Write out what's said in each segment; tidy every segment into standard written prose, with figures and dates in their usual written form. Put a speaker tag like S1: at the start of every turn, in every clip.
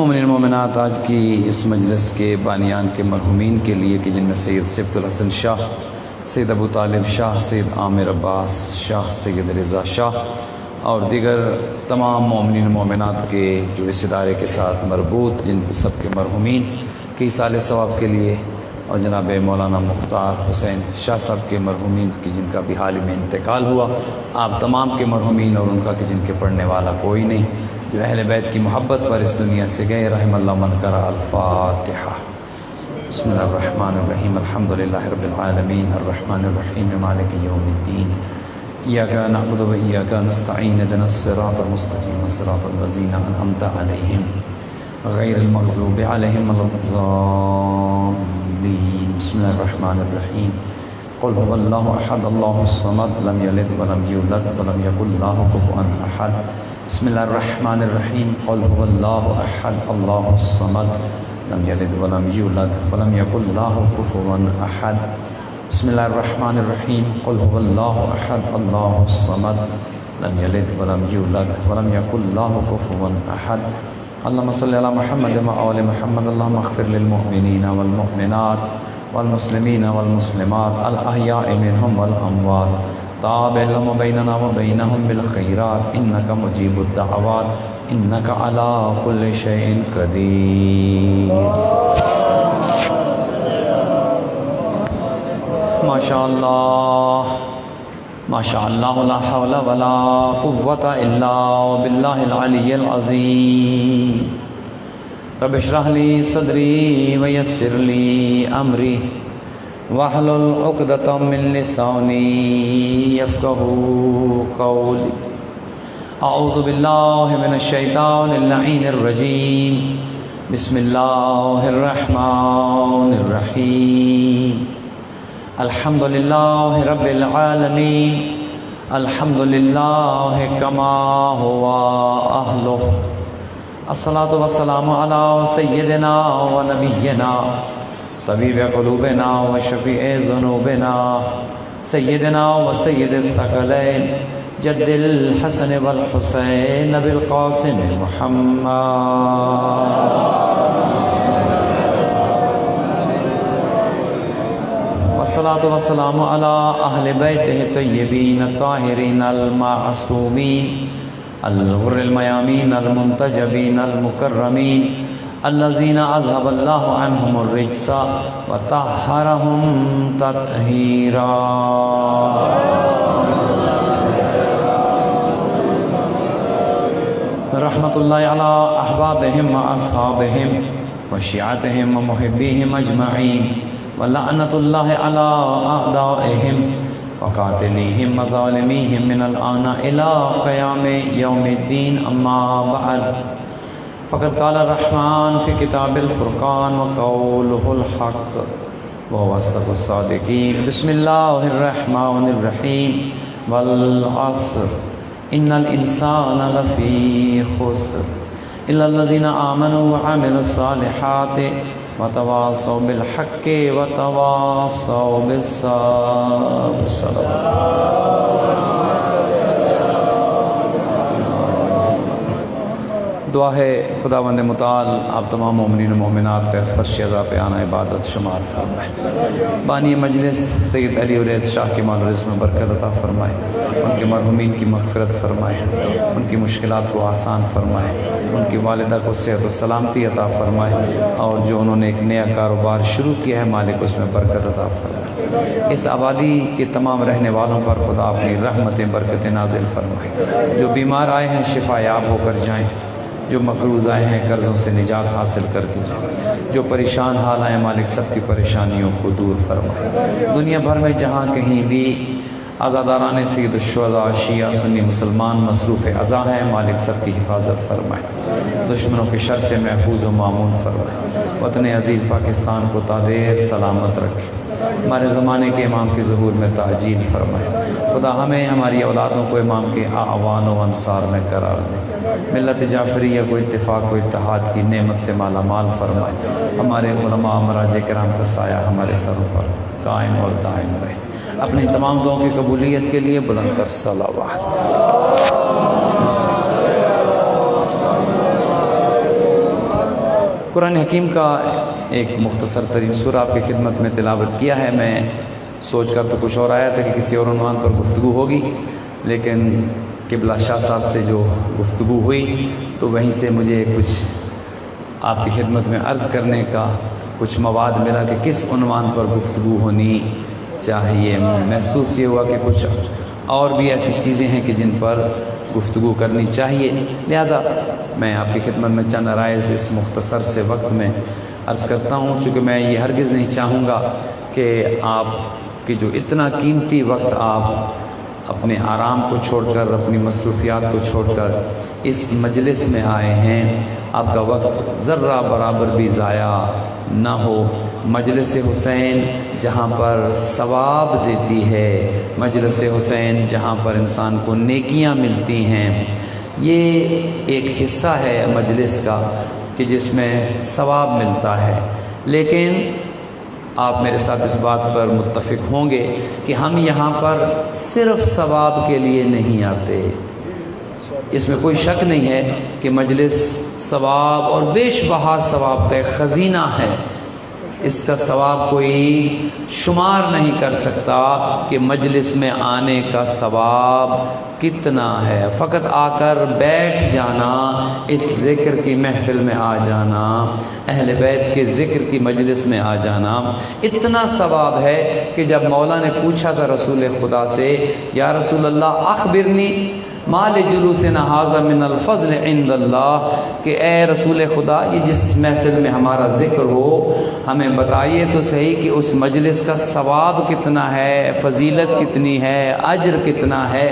S1: مومنین مومنات، آج کی اس مجلس کے بانیان کے مرحومین کے لیے کہ جن میں سید صفت الحسن شاہ، سید ابو طالب شاہ، سید عامر عباس شاہ، سید رضا شاہ اور دیگر تمام مومنین مومنات کے جو اس ادارے کے ساتھ مربوط جن سب کے مرحومین کی ایصال ثواب کے لیے، اور جناب مولانا مختار حسین شاہ صاحب کے مرحومین کی جن کا بھی حال ہی میں انتقال ہوا، آپ تمام کے مرحومین اور ان کا کہ جن کے پڑھنے والا کوئی نہیں، جو اہل بیت کی محبت پر اس دنیا سے گئے، رحم اللہ من کرا۔ الفاتحہ۔ بسم اللہ الرحمن الرحیم، الحمدللہ رب العالمین، الرحمن الرحیم، مالک یوم الدین، ایاک نعبد و ایاک نستعین، اهدنا الصراط المستقیم، صراط الذین انعمت علیہم غیر المغضوب علیہم ولا الضالین۔ بسم اللہ الرحمن الرحیم، قل هو اللہ احد اللہ الصمد، لم یلد ولم یولد ولم یکن له کفوا احد۔ بسم اللہ الرحمن الرحیم، قل هو اللہ احد اللہ الصمد، لم یلد ولم یولد ولم یکن له کفوا احد۔ بسم اللہ الرحمن الرحیم، قل هو اللہ احد اللہ الصمد، لم یلد ولم یولد ولم یکن له کفوا احد۔ اللہم صلی علی محمد و آل محمد، اللہم اغفر للمؤمنین والمؤمنات والمسلمین والمسلمات الاحیاء منہم والاموات، تابع لهم بیننا و بینہم بالخیرات، انک مجیب الدعوات، انک علی کل شیء قدیر۔ ماشاءاللہ ماشاءاللہ، لا حول ولا قوة الا باللہ العلی العظیم۔ رب اشرح لی صدری ویسر لی امری واحلل عقدۃ من لسانی یفقہوا قولی۔ اعوذ باللہ من الشیطان اللعین الرجیم، بسم اللہ الرحمن الرحیم۔ الحمد للہ رب العالمین، الحمد للہ کما ہوا اہلہ، الصلاۃ والسلام علی سیدنا و نبینا طبیب قلوبنا و شفیع ذنوبنا سیدنا و سید الثقلین جد الحسن والحسین بالقاسم محمد، والصلاۃ والسلام علی اہل بیتہ الطیبین الطاہرین المعصومین الغر المیامین المنتجبین المکرمین الذین اذهب اللہ عنہم الرجس وطہرہم تطہیرا۔ رحمت اللہ علی احبابہم و اصحابہم و شیعتہم و محبیہم اجمعین، ولعنت اللہ علی اعدائہم وقاتلیہم وظالمیہم من الآن الى قیام یوم الدین، اما بعد، فقد قال الرحمن فی کتاب الفرقان وقولہ الحق وهو اصدق الصادقین۔ بسم اللہ الرحمن الرحیم، والعصر ان الانسان لفی خسر الا الذین آمنوا وعملوا الصالحات وتواصوا بالحق وتواصوا بالصبر۔ دعا ہے خداوند متعال آپ تمام مومنین و مومنات کا اس فرش عزا پہ آنا عبادت شمار فرمائے، بانی مجلس سید علی علیہ شاہ کے مال و رزق میں برکت عطا فرمائے، ان کے مرحومین کی مغفرت فرمائے، ان کی مشکلات کو آسان فرمائے، ان کی والدہ کو صحت و سلامتی عطا فرمائے، اور جو انہوں نے ایک نیا کاروبار شروع کیا ہے مالک اس میں برکت عطا فرمائے۔ اس آبادی کے تمام رہنے والوں پر خدا اپنی رحمتیں برکتیں نازل فرمائے، جو بیمار آئے ہیں شفا یاب ہو کر جائیں، جو مقروض آئے ہیں قرضوں سے نجات حاصل کر کے جائیں، جو پریشان حال آئے مالک سب کی پریشانیوں کو دور فرمائے۔ دنیا بھر میں جہاں کہیں بھی آزاداران سید الشہداء شیعہ سنی مسلمان مصروف ازاں ہیں، مالک سب کی حفاظت فرمائے، دشمنوں کے شر سے محفوظ و معمون فرمائے، وطن عزیز پاکستان کو تادیر سلامت رکھے، ہمارے زمانے کے امام کے ظہور میں تعجیل فرمائے، خدا ہمیں ہماری اولادوں کو امام کے اعوان و انصار میں قرار دے، ملت جعفریہ کو اتفاق و اتحاد کی نعمت سے مالا مال فرمائے، ہمارے علماء مراجع کرام کا سایہ ہمارے سروں پر قائم اور دائم رہے۔ اپنی تمام دعاؤں کی قبولیت کے لیے بلند کر صلوات۔ قرآن حکیم کا ایک مختصر ترین سورہ آپ کی خدمت میں تلاوت کیا ہے۔ میں سوچ کر تو کچھ اور آیا تھا کہ کسی اور عنوان پر گفتگو ہوگی، لیکن قبلہ شاہ صاحب سے جو گفتگو ہوئی تو وہیں سے مجھے کچھ آپ کی خدمت میں عرض کرنے کا کچھ مواد ملا کہ کس عنوان پر گفتگو ہونی چاہیے۔ محسوس یہ ہوا کہ کچھ اور بھی ایسی چیزیں ہیں کہ جن پر گفتگو کرنی چاہیے، لہذا میں آپ کی خدمت میں چند رائز اس مختصر سے وقت میں عرض کرتا ہوں، چونکہ میں یہ ہرگز نہیں چاہوں گا کہ آپ کی جو اتنا قیمتی وقت آپ اپنے آرام کو چھوڑ کر، اپنی مصروفیات کو چھوڑ کر اس مجلس میں آئے ہیں، آپ کا وقت ذرہ برابر بھی ضائع نہ ہو۔ مجلس حسین جہاں پر ثواب دیتی ہے، مجلس حسین جہاں پر انسان کو نیکیاں ملتی ہیں، یہ ایک حصہ ہے مجلس کا کہ جس میں ثواب ملتا ہے۔ لیکن آپ میرے ساتھ اس بات پر متفق ہوں گے کہ ہم یہاں پر صرف ثواب کے لیے نہیں آتے۔ اس میں کوئی شک نہیں ہے کہ مجلس ثواب اور بیش بہا ثواب کا ایک خزینہ ہے، اس کا ثواب کوئی شمار نہیں کر سکتا کہ مجلس میں آنے کا ثواب کتنا ہے۔ فقط آ کر بیٹھ جانا، اس ذکر کی محفل میں آ جانا، اہل بیت کے ذکر کی مجلس میں آ جانا، اتنا ثواب ہے کہ جب مولا نے پوچھا تھا رسول خدا سے، یا رسول اللہ اخبرنی مال جلوسنا ھذا من الفضل عند اللہ، کہ اے رسول خدا یہ جس محفل میں ہمارا ذکر ہو ہمیں بتائیے تو صحیح کہ اس مجلس کا ثواب کتنا ہے، فضیلت کتنی ہے، اجر کتنا ہے۔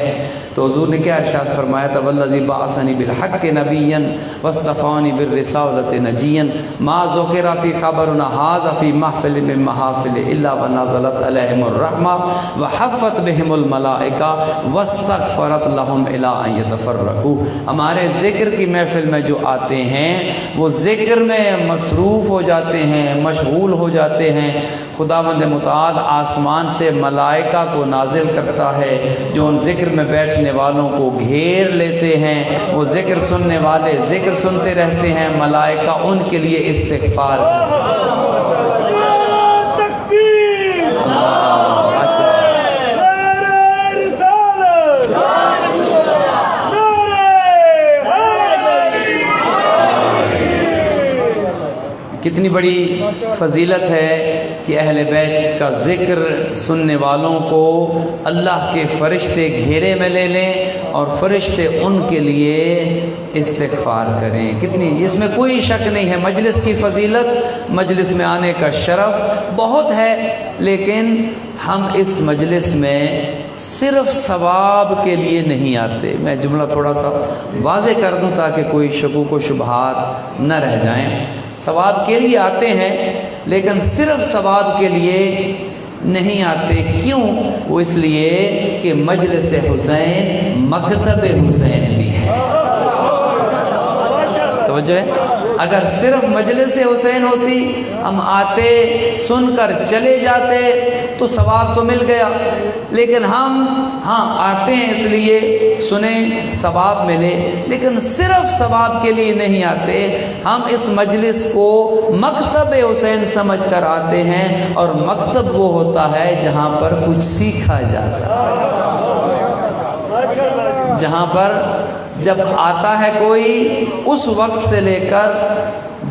S1: تو حضور نے کیا ارشاد فرمایا تھا، والذی بعثنی بالحق نبیا واصطفانی بالرسالۃ نجیا ما ذکر فی خبرنا ھذا فی محفل من محافل الا ونزلت علیہم الرحمہ وحفت بہم الملائکہ واستغفرت لہم الی ان یتفرقوا۔ ہمارے ذکر کی محفل میں جو آتے ہیں وہ ذکر میں مصروف ہو جاتے ہیں، مشغول ہو جاتے ہیں، خداوند متعال آسمان سے ملائکہ کو نازل کرتا ہے جو ان ذکر میں بیٹھنے والوں کو گھیر لیتے ہیں، وہ ذکر سننے والے ذکر سنتے رہتے ہیں، ملائکہ ان کے لیے استغفار کتنی بڑی فضیلت ہے کہ اہل بیت کا ذکر سننے والوں کو اللہ کے فرشتے گھیرے میں لے لیں اور فرشتے ان کے لیے استغفار کریں۔ کتنی، اس میں کوئی شک نہیں ہے، مجلس کی فضیلت، مجلس میں آنے کا شرف بہت ہے، لیکن ہم اس مجلس میں صرف ثواب کے لیے نہیں آتے۔ میں جملہ تھوڑا سا واضح کر دوں تاکہ کوئی شکوک و شبہات نہ رہ جائیں۔ ثواب کے لیے آتے ہیں لیکن صرف ثواب کے لیے نہیں آتے۔ کیوں؟ وہ اس لیے کہ مجلس حسین مکتب حسین بھی ہے۔ توجہ ہے؟ اگر صرف مجلس حسین ہوتی، ہم آتے سن کر چلے جاتے تو ثواب تو مل گیا، لیکن ہم آتے ہیں اس لیے سنیں ثواب ملے، لیکن صرف ثواب کے لیے نہیں آتے۔ ہم اس مجلس کو مکتب حسین سمجھ کر آتے ہیں، اور مکتب وہ ہوتا ہے جہاں پر کچھ سیکھا جاتا ہے، جہاں پر جب آتا ہے کوئی اس وقت سے لے کر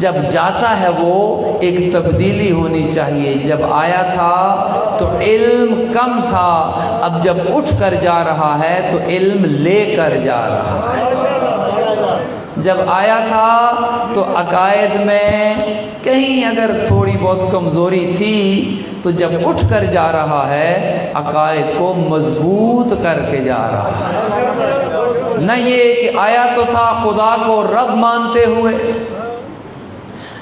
S1: جب جاتا ہے وہ ایک تبدیلی ہونی چاہیے۔ جب آیا تھا تو علم کم تھا، اب جب اٹھ کر جا رہا ہے تو علم لے کر جا رہا ہے۔ جب آیا تھا تو عقائد میں کہیں اگر تھوڑی بہت کمزوری تھی تو جب اٹھ کر جا رہا ہے عقائد کو مضبوط کر کے جا رہا ہے۔ نہ یہ کہ آیا تو تھا خدا کو رب مانتے ہوئے،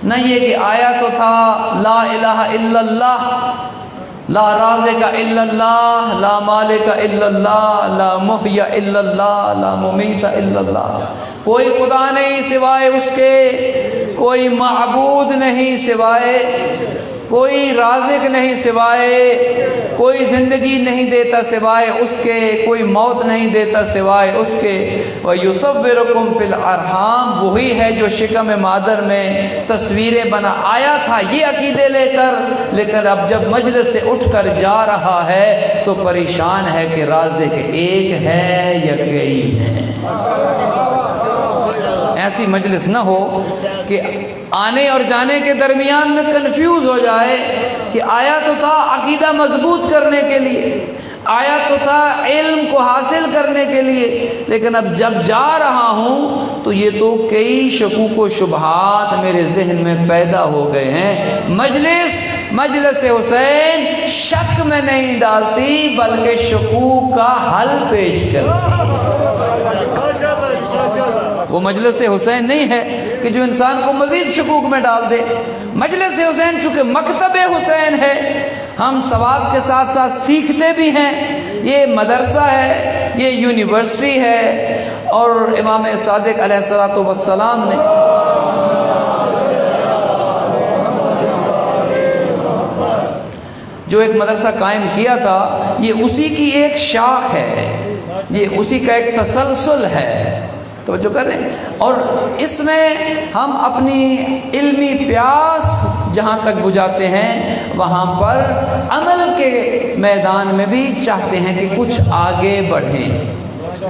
S1: نہ یہ کہ آیا تو تھا لا الہ الا اللہ، لا رازق الا اللہ، لا مالک الا اللہ، لا محیی الا اللہ، لا ممیت الا اللہ، کوئی خدا نہیں سوائے اس کے، کوئی معبود نہیں سوائے کوئی رازق نہیں سوائے، کوئی زندگی نہیں دیتا سوائے اس کے، کوئی موت نہیں دیتا سوائے اس کے۔ وَيُصَوِّرُكُمْ فِي الْأَرْحَامِ، وہی ہے جو شکم مادر میں تصویریں بنا آیا تھا یہ عقیدے لے کر، لیکن اب جب مجلس سے اٹھ کر جا رہا ہے تو پریشان ہے کہ رازق ایک ہے یا کئی ہیں۔ ایسی مجلس نہ ہو کہ آنے اور جانے کے درمیان میں کنفیوز ہو جائے کہ آیا تو تھا عقیدہ مضبوط کرنے کے لیے، آیا تو تھا علم کو حاصل کرنے کے لیے، لیکن اب جب جا رہا ہوں تو یہ تو کئی شکوک و شبہات میرے ذہن میں پیدا ہو گئے ہیں۔ مجلس حسین شک میں نہیں ڈالتی بلکہ شکوک کا حل پیش کرتی۔ وہ مجلس حسین نہیں ہے کہ جو انسان کو مزید شکوک میں ڈال دے۔ مجلس حسین چونکہ مکتب حسین ہے، ہم ثواب کے ساتھ ساتھ سیکھتے بھی ہیں، یہ مدرسہ ہے، یہ یونیورسٹی ہے، اور امام صادق علیہ الصلوۃ والسلام نے جو ایک مدرسہ قائم کیا تھا یہ اسی کی ایک شاخ ہے، یہ اسی کا ایک تسلسل ہے، توجہ کر رہے ہیں۔ اور اس میں ہم اپنی علمی پیاس جہاں تک بجھاتے ہیں وہاں پر عمل کے میدان میں بھی چاہتے ہیں کہ کچھ آگے بڑھیں،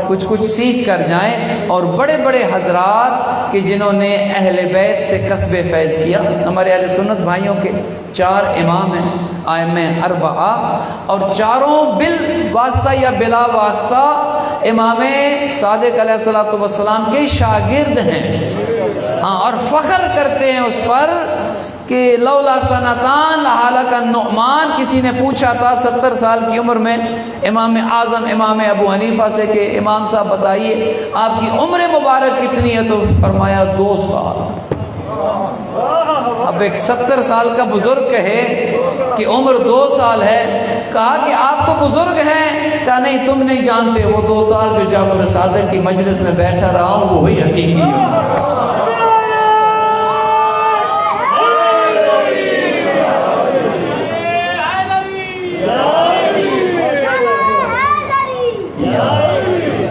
S1: کچھ سیکھ کر جائیں۔ اور بڑے بڑے حضرات کہ جنہوں نے اہل بیت سے کسب فیض کیا، ہمارے اہل سنت بھائیوں کے 4 امام ہیں، ائمہ اربعہ، اور چاروں بالواسطہ یا بلا واسطہ امام صادق علیہ الصلوۃ والسلام کے شاگرد ہیں، ہاں، اور فخر کرتے ہیں اس پر کہ لولا سنتان لہلک النعمان۔ کسی نے پوچھا تھا 70 سال کی عمر میں امام اعظم امام ابو حنیفہ سے کہ امام صاحب بتائیے آپ کی عمر مبارک کتنی ہے، تو فرمایا 2 سال۔ اب ایک 70 سال کا بزرگ کہے کہ عمر 2 سال ہے، کہا کہ آپ تو بزرگ ہیں، کہا نہیں تم نہیں جانتے، وہ 2 سال جو جعفر صادق کی مجلس میں بیٹھا رہا ہوں وہی حقیقی ہے۔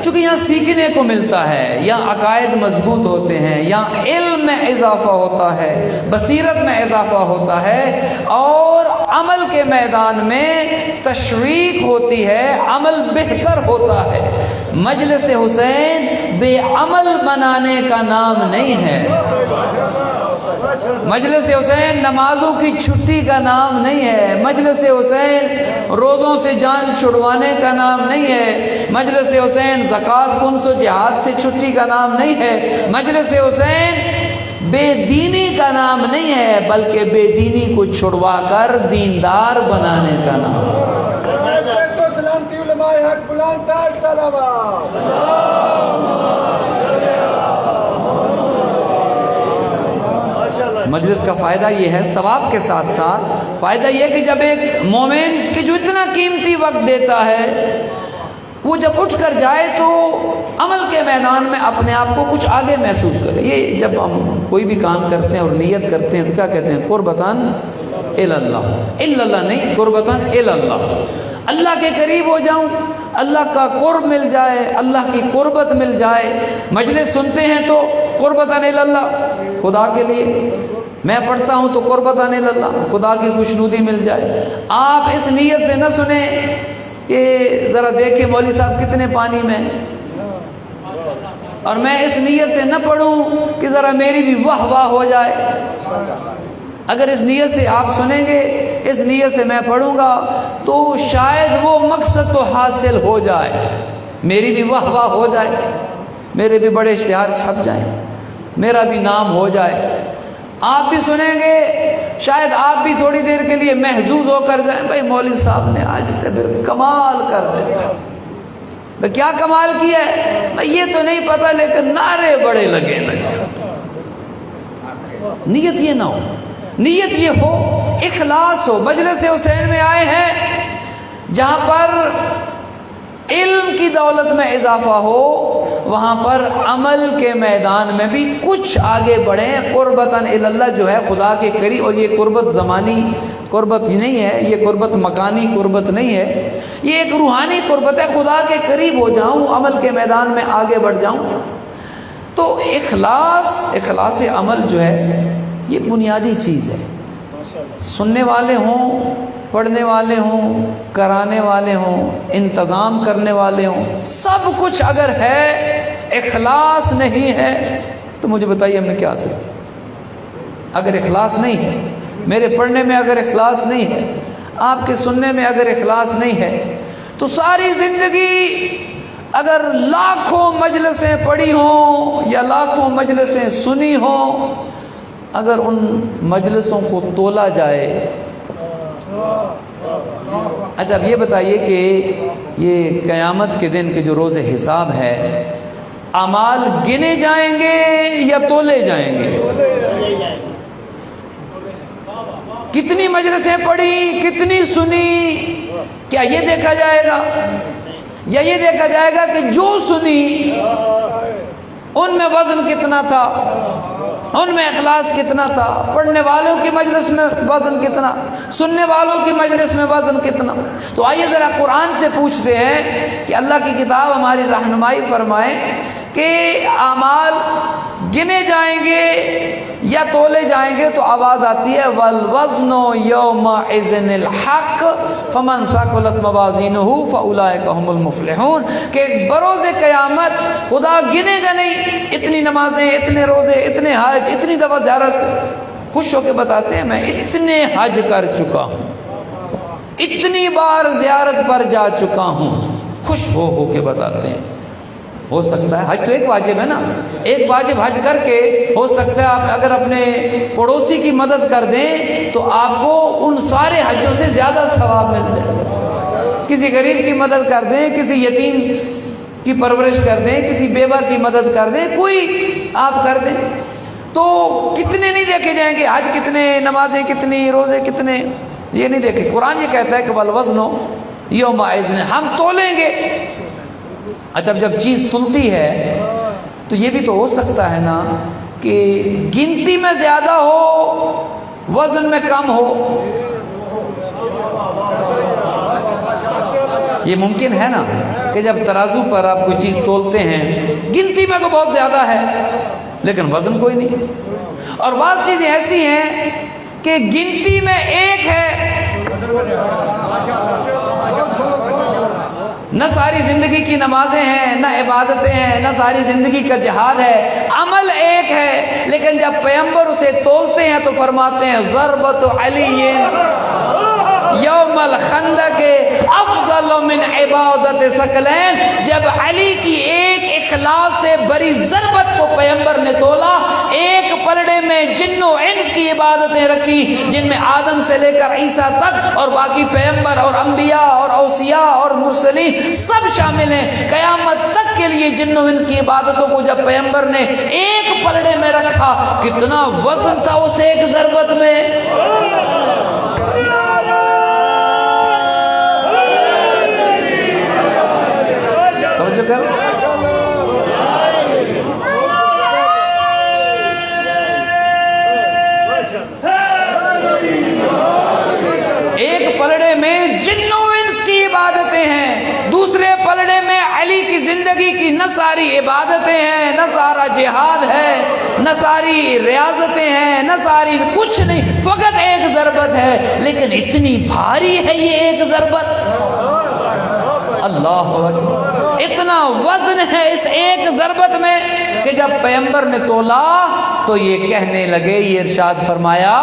S1: چونکہ یہاں سیکھنے کو ملتا ہے، یا عقائد مضبوط ہوتے ہیں، یا علم میں اضافہ ہوتا ہے، بصیرت میں اضافہ ہوتا ہے، اور عمل کے میدان میں تشویق ہوتی ہے، عمل بہتر ہوتا ہے۔ مجلس حسین بے عمل بنانے کا نام نہیں ہے، مجلس حسین نمازوں کی چھٹی کا نام نہیں ہے، مجلس حسین روزوں سے جان چھڑوانے کا نام نہیں ہے، مجلس حسین زکوٰۃ خمس و جہاد سے چھٹی کا نام نہیں ہے، مجلس حسین بے دینی کا نام نہیں ہے بلکہ بے دینی کو چھڑوا کر دیندار بنانے کا نام ہے۔ مجلس کا فائدہ یہ ہے، ثواب کے ساتھ ساتھ فائدہ یہ کہ جب ایک مومن کہ جو اتنا قیمتی وقت دیتا ہے وہ جب اٹھ کر جائے تو عمل کے میدان میں اپنے آپ کو کچھ آگے محسوس کرے۔ یہ جب ہم کوئی بھی کام کرتے ہیں اور نیت کرتے ہیں تو کیا کہتے ہیں؟ قربتاً الی اللہ، الا اللہ نہیں، قربتاً الی اللہ، اللہ کے قریب ہو جاؤں، اللہ کا قرب مل جائے، اللہ کی قربت مل جائے۔ مجلس سنتے ہیں تو قربتاً الی اللہ، خدا کے لیے، میں پڑھتا ہوں تو قربتاً الی اللہ، خدا کی خوشنودی مل جائے۔ آپ اس نیت سے نہ سنیں کہ ذرا دیکھیں مولوی صاحب کتنے پانی میں، اور میں اس نیت سے نہ پڑھوں کہ ذرا میری بھی واہ واہ ہو جائے۔ اگر اس نیت سے آپ سنیں گے، اس نیت سے میں پڑھوں گا، تو شاید وہ مقصد تو حاصل ہو جائے، میری بھی واہ واہ ہو جائے، میرے بھی بڑے اشتہار چھپ جائیں، میرا بھی نام ہو جائے۔ آپ بھی سنیں گے، شاید آپ بھی تھوڑی دیر کے لیے محظوظ ہو کر جائیں، بھائی مولوی صاحب نے آج تک کمال کر دیا۔ میں کیا کمال کیا ہے میں یہ تو نہیں پتا، لیکن نعرے بڑے لگے نا۔ نیت یہ نہ ہو، نیت یہ ہو، اخلاص ہو۔ مجلس حسین میں آئے ہیں جہاں پر علم کی دولت میں اضافہ ہو، وہاں پر عمل کے میدان میں بھی کچھ آگے بڑھیں۔ قربتاً الی اللہ جو ہے خدا کے قریب، اور یہ قربت زمانی قربت ہی نہیں ہے، یہ قربت مکانی قربت نہیں ہے، یہ ایک روحانی قربت ہے۔ خدا کے قریب ہو جاؤں، عمل کے میدان میں آگے بڑھ جاؤں۔ تو اخلاص عمل جو ہے یہ بنیادی چیز ہے۔ سننے والے ہوں، پڑھنے والے ہوں، کرانے والے ہوں، انتظام کرنے والے ہوں، سب کچھ اگر ہے، اخلاص نہیں ہے تو مجھے بتائیے ہم نے کیا حاصل کیا؟ اگر اخلاص نہیں ہے، میرے پڑھنے میں اگر اخلاص نہیں ہے، آپ کے سننے میں اگر اخلاص نہیں ہے، تو ساری زندگی اگر لاکھوں مجلسیں پڑھی ہوں یا لاکھوں مجلسیں سنی ہوں، اگر ان مجلسوں کو تولا جائے، اچھا اب یہ بتائیے کہ یہ قیامت کے دن کے جو روز حساب ہے، اعمال گنے جائیں گے یا تولے جائیں گے؟ کتنی مجلسیں پڑھی، کتنی سنی، کیا یہ دیکھا جائے گا؟ یا یہ دیکھا جائے گا کہ جو سنی ان میں وزن کتنا تھا، ان میں اخلاص کتنا تھا، پڑھنے والوں کی مجلس میں وزن کتنا، سننے والوں کی مجلس میں وزن کتنا؟ تو آئیے ذرا قرآن سے پوچھتے ہیں کہ اللہ کی کتاب ہماری رہنمائی فرمائے کہ اعمال گنے جائیں گے یا تولے جائیں گے؟ تو آواز آتی ہے والوزن یومئذ الحق فمن ثقلت موازینہ فاولئک هم المفلحون، کہ بروز قیامت خدا گنے گا نہیں، اتنی نمازیں، اتنے روزے، اتنے حج، اتنی دفعہ زیارت، خوش ہو کے بتاتے ہیں میں اتنے حج کر چکا ہوں، اتنی بار زیارت پر جا چکا ہوں، خوش ہو کے بتاتے ہیں۔ ہو سکتا ہے حج تو ایک واجب ہے نا، ایک واجب حج کر کے ہو سکتا ہے آپ اگر اپنے پڑوسی کی مدد کر دیں تو آپ کو ان سارے حجوں سے زیادہ ثواب مل جائے۔ کسی غریب کی مدد کر دیں، کسی یتیم کی پرورش کر دیں، کسی بیوہ کی مدد کر دیں، کوئی آپ کر دیں، تو کتنے نہیں دیکھے جائیں گے، حج کتنے، نمازیں کتنی، روزے کتنے، یہ نہیں دیکھے۔ قرآن یہ کہتا ہے کہ والوزن یومئذ، ہم تولیں گے۔ اچھا جب چیز تلتی ہے تو یہ بھی تو ہو سکتا ہے نا کہ گنتی میں زیادہ ہو، وزن میں کم ہو، یہ ممکن ہے نا کہ جب ترازو پر آپ کوئی چیز تولتے ہیں گنتی میں تو بہت زیادہ ہے لیکن وزن کوئی نہیں، اور بعض چیزیں ایسی ہیں کہ گنتی میں ایک ہے، نہ ساری زندگی کی نمازیں ہیں، نہ عبادتیں ہیں، نہ ساری زندگی کا جہاد ہے، عمل ایک ہے، لیکن جب پیغمبر اسے تولتے ہیں تو فرماتے ہیں ضربت علی یوم الخندق افضل من عبادت ثقلین، جب علی کی ایک اخلاص سے بری ضربت کو پیغمبر نے تولا، ایک پلڑے میں جن و انس کی عبادتیں رکھی جن میں آدم سے لے کر عیسیٰ تک اور باقی پیغمبر اور انبیاء اور اوصیاء اور مرسلین سب شامل ہیں، قیامت تک کے لیے جن و انس کی عبادتوں کو جب پیغمبر نے ایک پلڑے میں رکھا، کتنا وزن تھا اس ایک ضربت میں۔ ایک پلڑے میں جن و انس کی عبادتیں ہیں، دوسرے پلڑے میں علی کی زندگی کی نہ ساری عبادتیں ہیں، نہ سارا جہاد ہے، نہ ساری ریاضتیں ہیں، نہ ساری کچھ نہیں، فقط ایک ضربت ہے، لیکن اتنی بھاری ہے یہ ایک ضربت، اللہ اکبر، اتنا وزن ہے اس ایک ضربت میں کہ جب پیغمبر نے تولا تو یہ کہنے لگے، یہ ارشاد فرمایا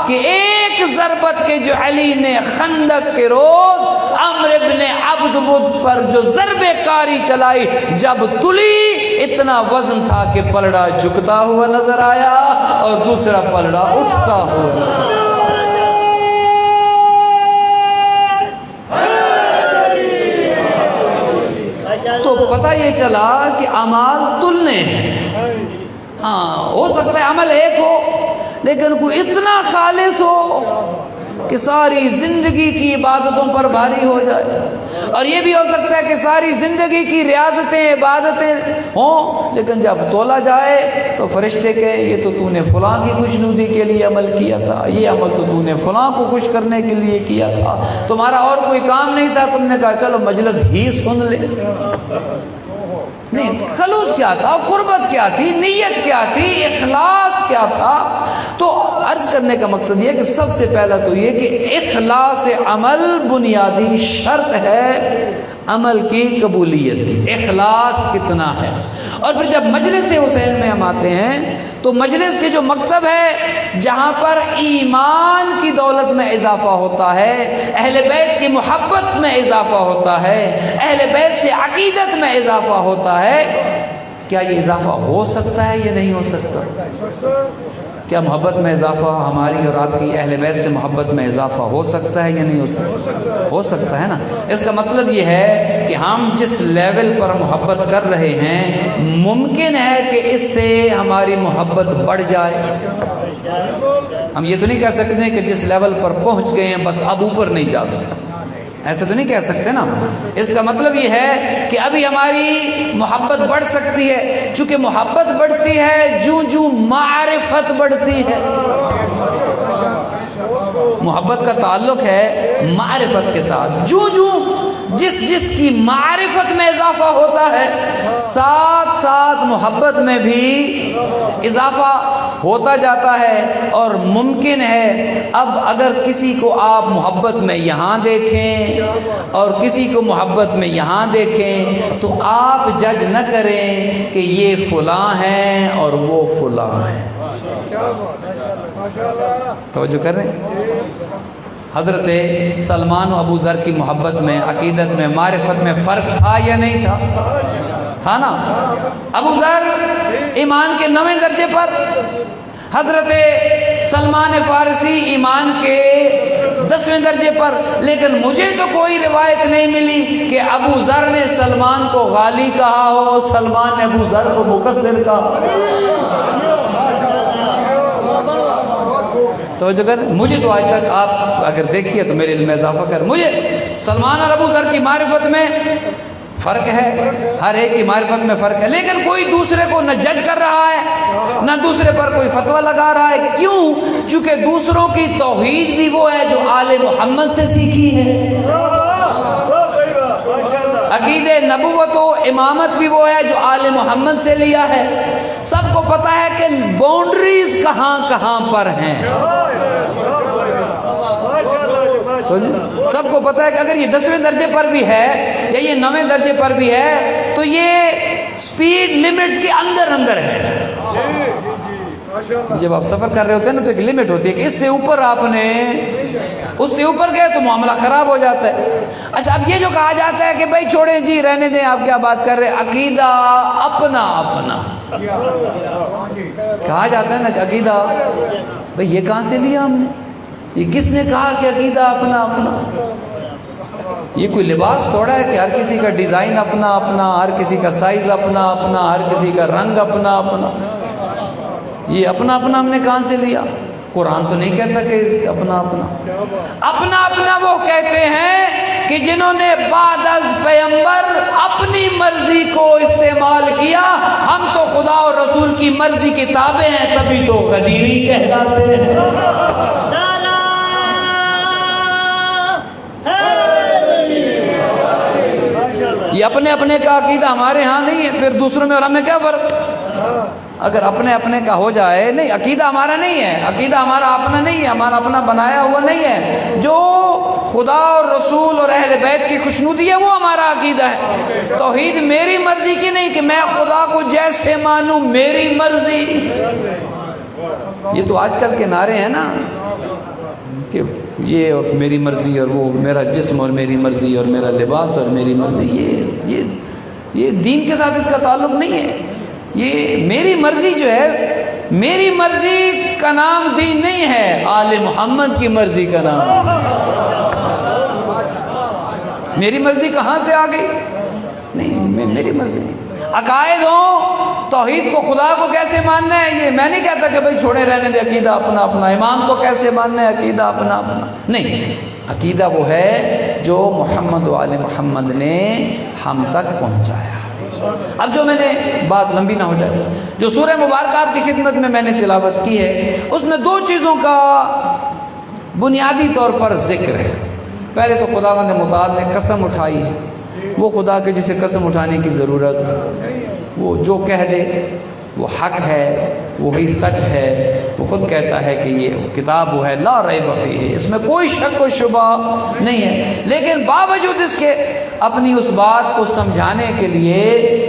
S1: کہ ایک ضربت کے جو علی نے خندق کے روز عمرو ابن عبد ود پر جو ضرب کاری چلائی، جب تلی اتنا وزن تھا کہ پلڑا جھکتا ہوا نظر آیا اور دوسرا پلڑا اٹھتا ہوا۔ تو پتہ یہ چلا کہ اعمال تلنے ہیں، ہاں ہو سکتا ہے عمل ایک ہو لیکن کوئی اتنا خالص ہو کہ ساری زندگی کی عبادتوں پر بھاری ہو جائے، اور یہ بھی ہو سکتا ہے کہ ساری زندگی کی ریاضتیں عبادتیں ہوں، لیکن جب تولا جائے تو فرشتے کہیں یہ تو نے فلاں کی خوشنودی کے لیے عمل کیا تھا، یہ عمل تو نے فلاں کو خوش کرنے کے لیے کیا تھا، تمہارا اور کوئی کام نہیں تھا، تم نے کہا چلو مجلس ہی سن لے۔ نہیں، خلوص کیا تھا، قربت کیا تھی، نیت کیا تھی، اخلاص کیا تھا؟ تو عرض کرنے کا مقصد یہ کہ سب سے پہلا تو یہ کہ اخلاص عمل بنیادی شرط ہے عمل کی قبولیت کی، اخلاص کتنا ہے۔ اور پھر جب مجلس حسین میں ہم آتے ہیں تو مجلس کے جو مکتب ہے جہاں پر ایمان کی دولت میں اضافہ ہوتا ہے، اہل بیت کی محبت میں اضافہ ہوتا ہے، اہل بیت سے عقیدت میں اضافہ ہوتا ہے، کیا یہ اضافہ ہو سکتا ہے یا نہیں ہو سکتا؟ کیا محبت میں اضافہ ہماری اور آپ کی اہل بیت سے محبت میں اضافہ ہو سکتا ہے یا نہیں ہو سکتا؟ ہو سکتا ہے نا۔ اس کا مطلب یہ ہے کہ ہم جس لیول پر محبت کر رہے ہیں ممکن ہے کہ اس سے ہماری محبت بڑھ جائے۔ ہم یہ تو نہیں کہہ سکتے کہ جس لیول پر پہنچ گئے ہیں بس اب اوپر نہیں جا سکتے، ایسا تو نہیں کہہ سکتے نا۔ اس کا مطلب یہ ہے کہ ابھی ہماری محبت بڑھ سکتی ہے، چونکہ محبت بڑھتی ہے جوں جوں معرفت بڑھتی ہے۔ محبت کا تعلق ہے معرفت کے ساتھ، جوں جوں جس کی معرفت میں اضافہ ہوتا ہے ساتھ ساتھ محبت میں بھی اضافہ ہوتا جاتا ہے۔ اور ممکن ہے اب اگر کسی کو آپ محبت میں یہاں دیکھیں اور کسی کو محبت میں یہاں دیکھیں تو آپ جج نہ کریں کہ یہ فلاں ہیں اور وہ فلاں ہیں۔ توجہ کر رہے ہیں؟ حضرت سلمان و ابو ذر کی محبت میں، عقیدت میں، معرفت میں فرق تھا یا نہیں تھا؟ تھا نا۔ ابو ذر ایمان کے 9ویں درجے پر، حضرت سلمان فارسی ایمان کے 10ویں درجے پر، لیکن مجھے تو کوئی روایت نہیں ملی کہ ابو ذر نے سلمان کو غالی کہا ہو، سلمان نے ابو ذر کو مقصر کہا۔ توجہ کر، مجھے تو آج تک آپ اگر دیکھیے تو میرے علم میں اضافہ کر، مجھے سلمان اور ابو ذر کی معرفت میں فرق ہے، ہر ایک کی معرفت میں فرق ہے، لیکن کوئی دوسرے کو نہ جج کر رہا ہے نہ دوسرے پر کوئی فتویٰ لگا رہا ہے۔ کیوں؟ چونکہ دوسروں کی توحید بھی وہ ہے جو آل محمد سے سیکھی ہے، عقیدہ نبوت و امامت بھی وہ ہے جو آل محمد سے لیا ہے۔ سب کو پتہ ہے کہ باؤنڈریز کہاں کہاں پر ہیں، سب کو پتہ ہے کہ اگر یہ 10ویں درجے پر بھی ہے یا یہ 9ویں درجے پر بھی ہے تو یہ سپیڈ لیمٹس کے اندر ہے۔ جب آپ سفر کر رہے ہوتے ہیں نا تو ایک لمٹ ہوتی ہے کہ اس سے اوپر آپ نے اس سے اوپر گئے تو معاملہ خراب ہو جاتا ہے۔ اچھا، اب یہ جو کہا جاتا ہے کہ بھائی چھوڑیں جی، رہنے دیں، آپ کیا بات کر رہے ہیں، عقیدہ اپنا اپنا کہا جاتا ہے نا کہ عقیدہ، بھائی یہ کہاں سے لیا ہم نے؟ یہ کس نے کہا کہ عقیدہ اپنا اپنا؟ یہ کوئی لباس تھوڑا ہے کہ ہر کسی کا ڈیزائن اپنا اپنا، ہر کسی کا سائز اپنا اپنا، ہر کسی کا رنگ اپنا اپنا۔ یہ اپنا اپنا ہم نے کہاں سے لیا؟ قرآن تو نہیں کہتا کہ اپنا اپنا۔ اپنا اپنا وہ کہتے ہیں کہ جنہوں نے بعد از پیغمبر اپنی مرضی کو استعمال کیا، ہم تو خدا اور رسول کی مرضی کے تابع ہیں، تبھی تو غدیری کہلاتے ہیں۔ یہ اپنے اپنے کا عقیدہ ہمارے ہاں نہیں ہے، پھر دوسروں میں اور ہمیں کیا فرق؟ اگر اپنے اپنے کا ہو جائے، نہیں، عقیدہ ہمارا نہیں ہے، عقیدہ ہمارا اپنا نہیں ہے، ہمارا اپنا بنایا ہوا نہیں ہے، جو خدا اور رسول اور اہل بیت کی خوشنودی ہے وہ ہمارا عقیدہ ہے۔ توحید میری مرضی کی نہیں کہ میں خدا کو جیسے مانوں، میری مرضی۔ یہ تو آج کل کے نعرے ہیں نا کہ یہ اور میری مرضی، اور وہ میرا جسم اور میری مرضی، اور میرا لباس اور میری مرضی۔ یہ دین کے ساتھ اس کا تعلق نہیں ہے۔ یہ میری مرضی جو ہے، میری مرضی کا نام دین نہیں ہے، آل محمد کی مرضی کا نام۔ میری مرضی کہاں سے آ گئی؟ نہیں، میری مرضی نہیں۔ عقائد ہوں، توحید کو، خدا کو کیسے ماننا ہے، یہ میں نہیں کہتا کہ بھائی چھوڑے رہنے دے، عقیدہ اپنا اپنا، امام کو کیسے ماننا ہے، عقیدہ اپنا اپنا، نہیں، عقیدہ وہ ہے جو محمد و آل محمد نے ہم تک پہنچایا۔ اب جو میں نے بات لمبی نہ ہو جائے، جو سورہ مبارکہ آپ کی خدمت میں نے تلاوت کی ہے، اس میں دو چیزوں کا بنیادی طور پر ذکر ہے۔ پہلے تو خداوند متعال نے قسم اٹھائی، وہ خدا کے جسے قسم اٹھانے کی ضرورت، وہ جو کہہ دے وہ حق ہے، وہی سچ ہے، وہ خود کہتا ہے کہ یہ کتاب وہ ہے لا ریب فیہ، اس میں کوئی شک و شبہ نہیں ہے، لیکن باوجود اس کے اپنی اس بات کو سمجھانے کے لیے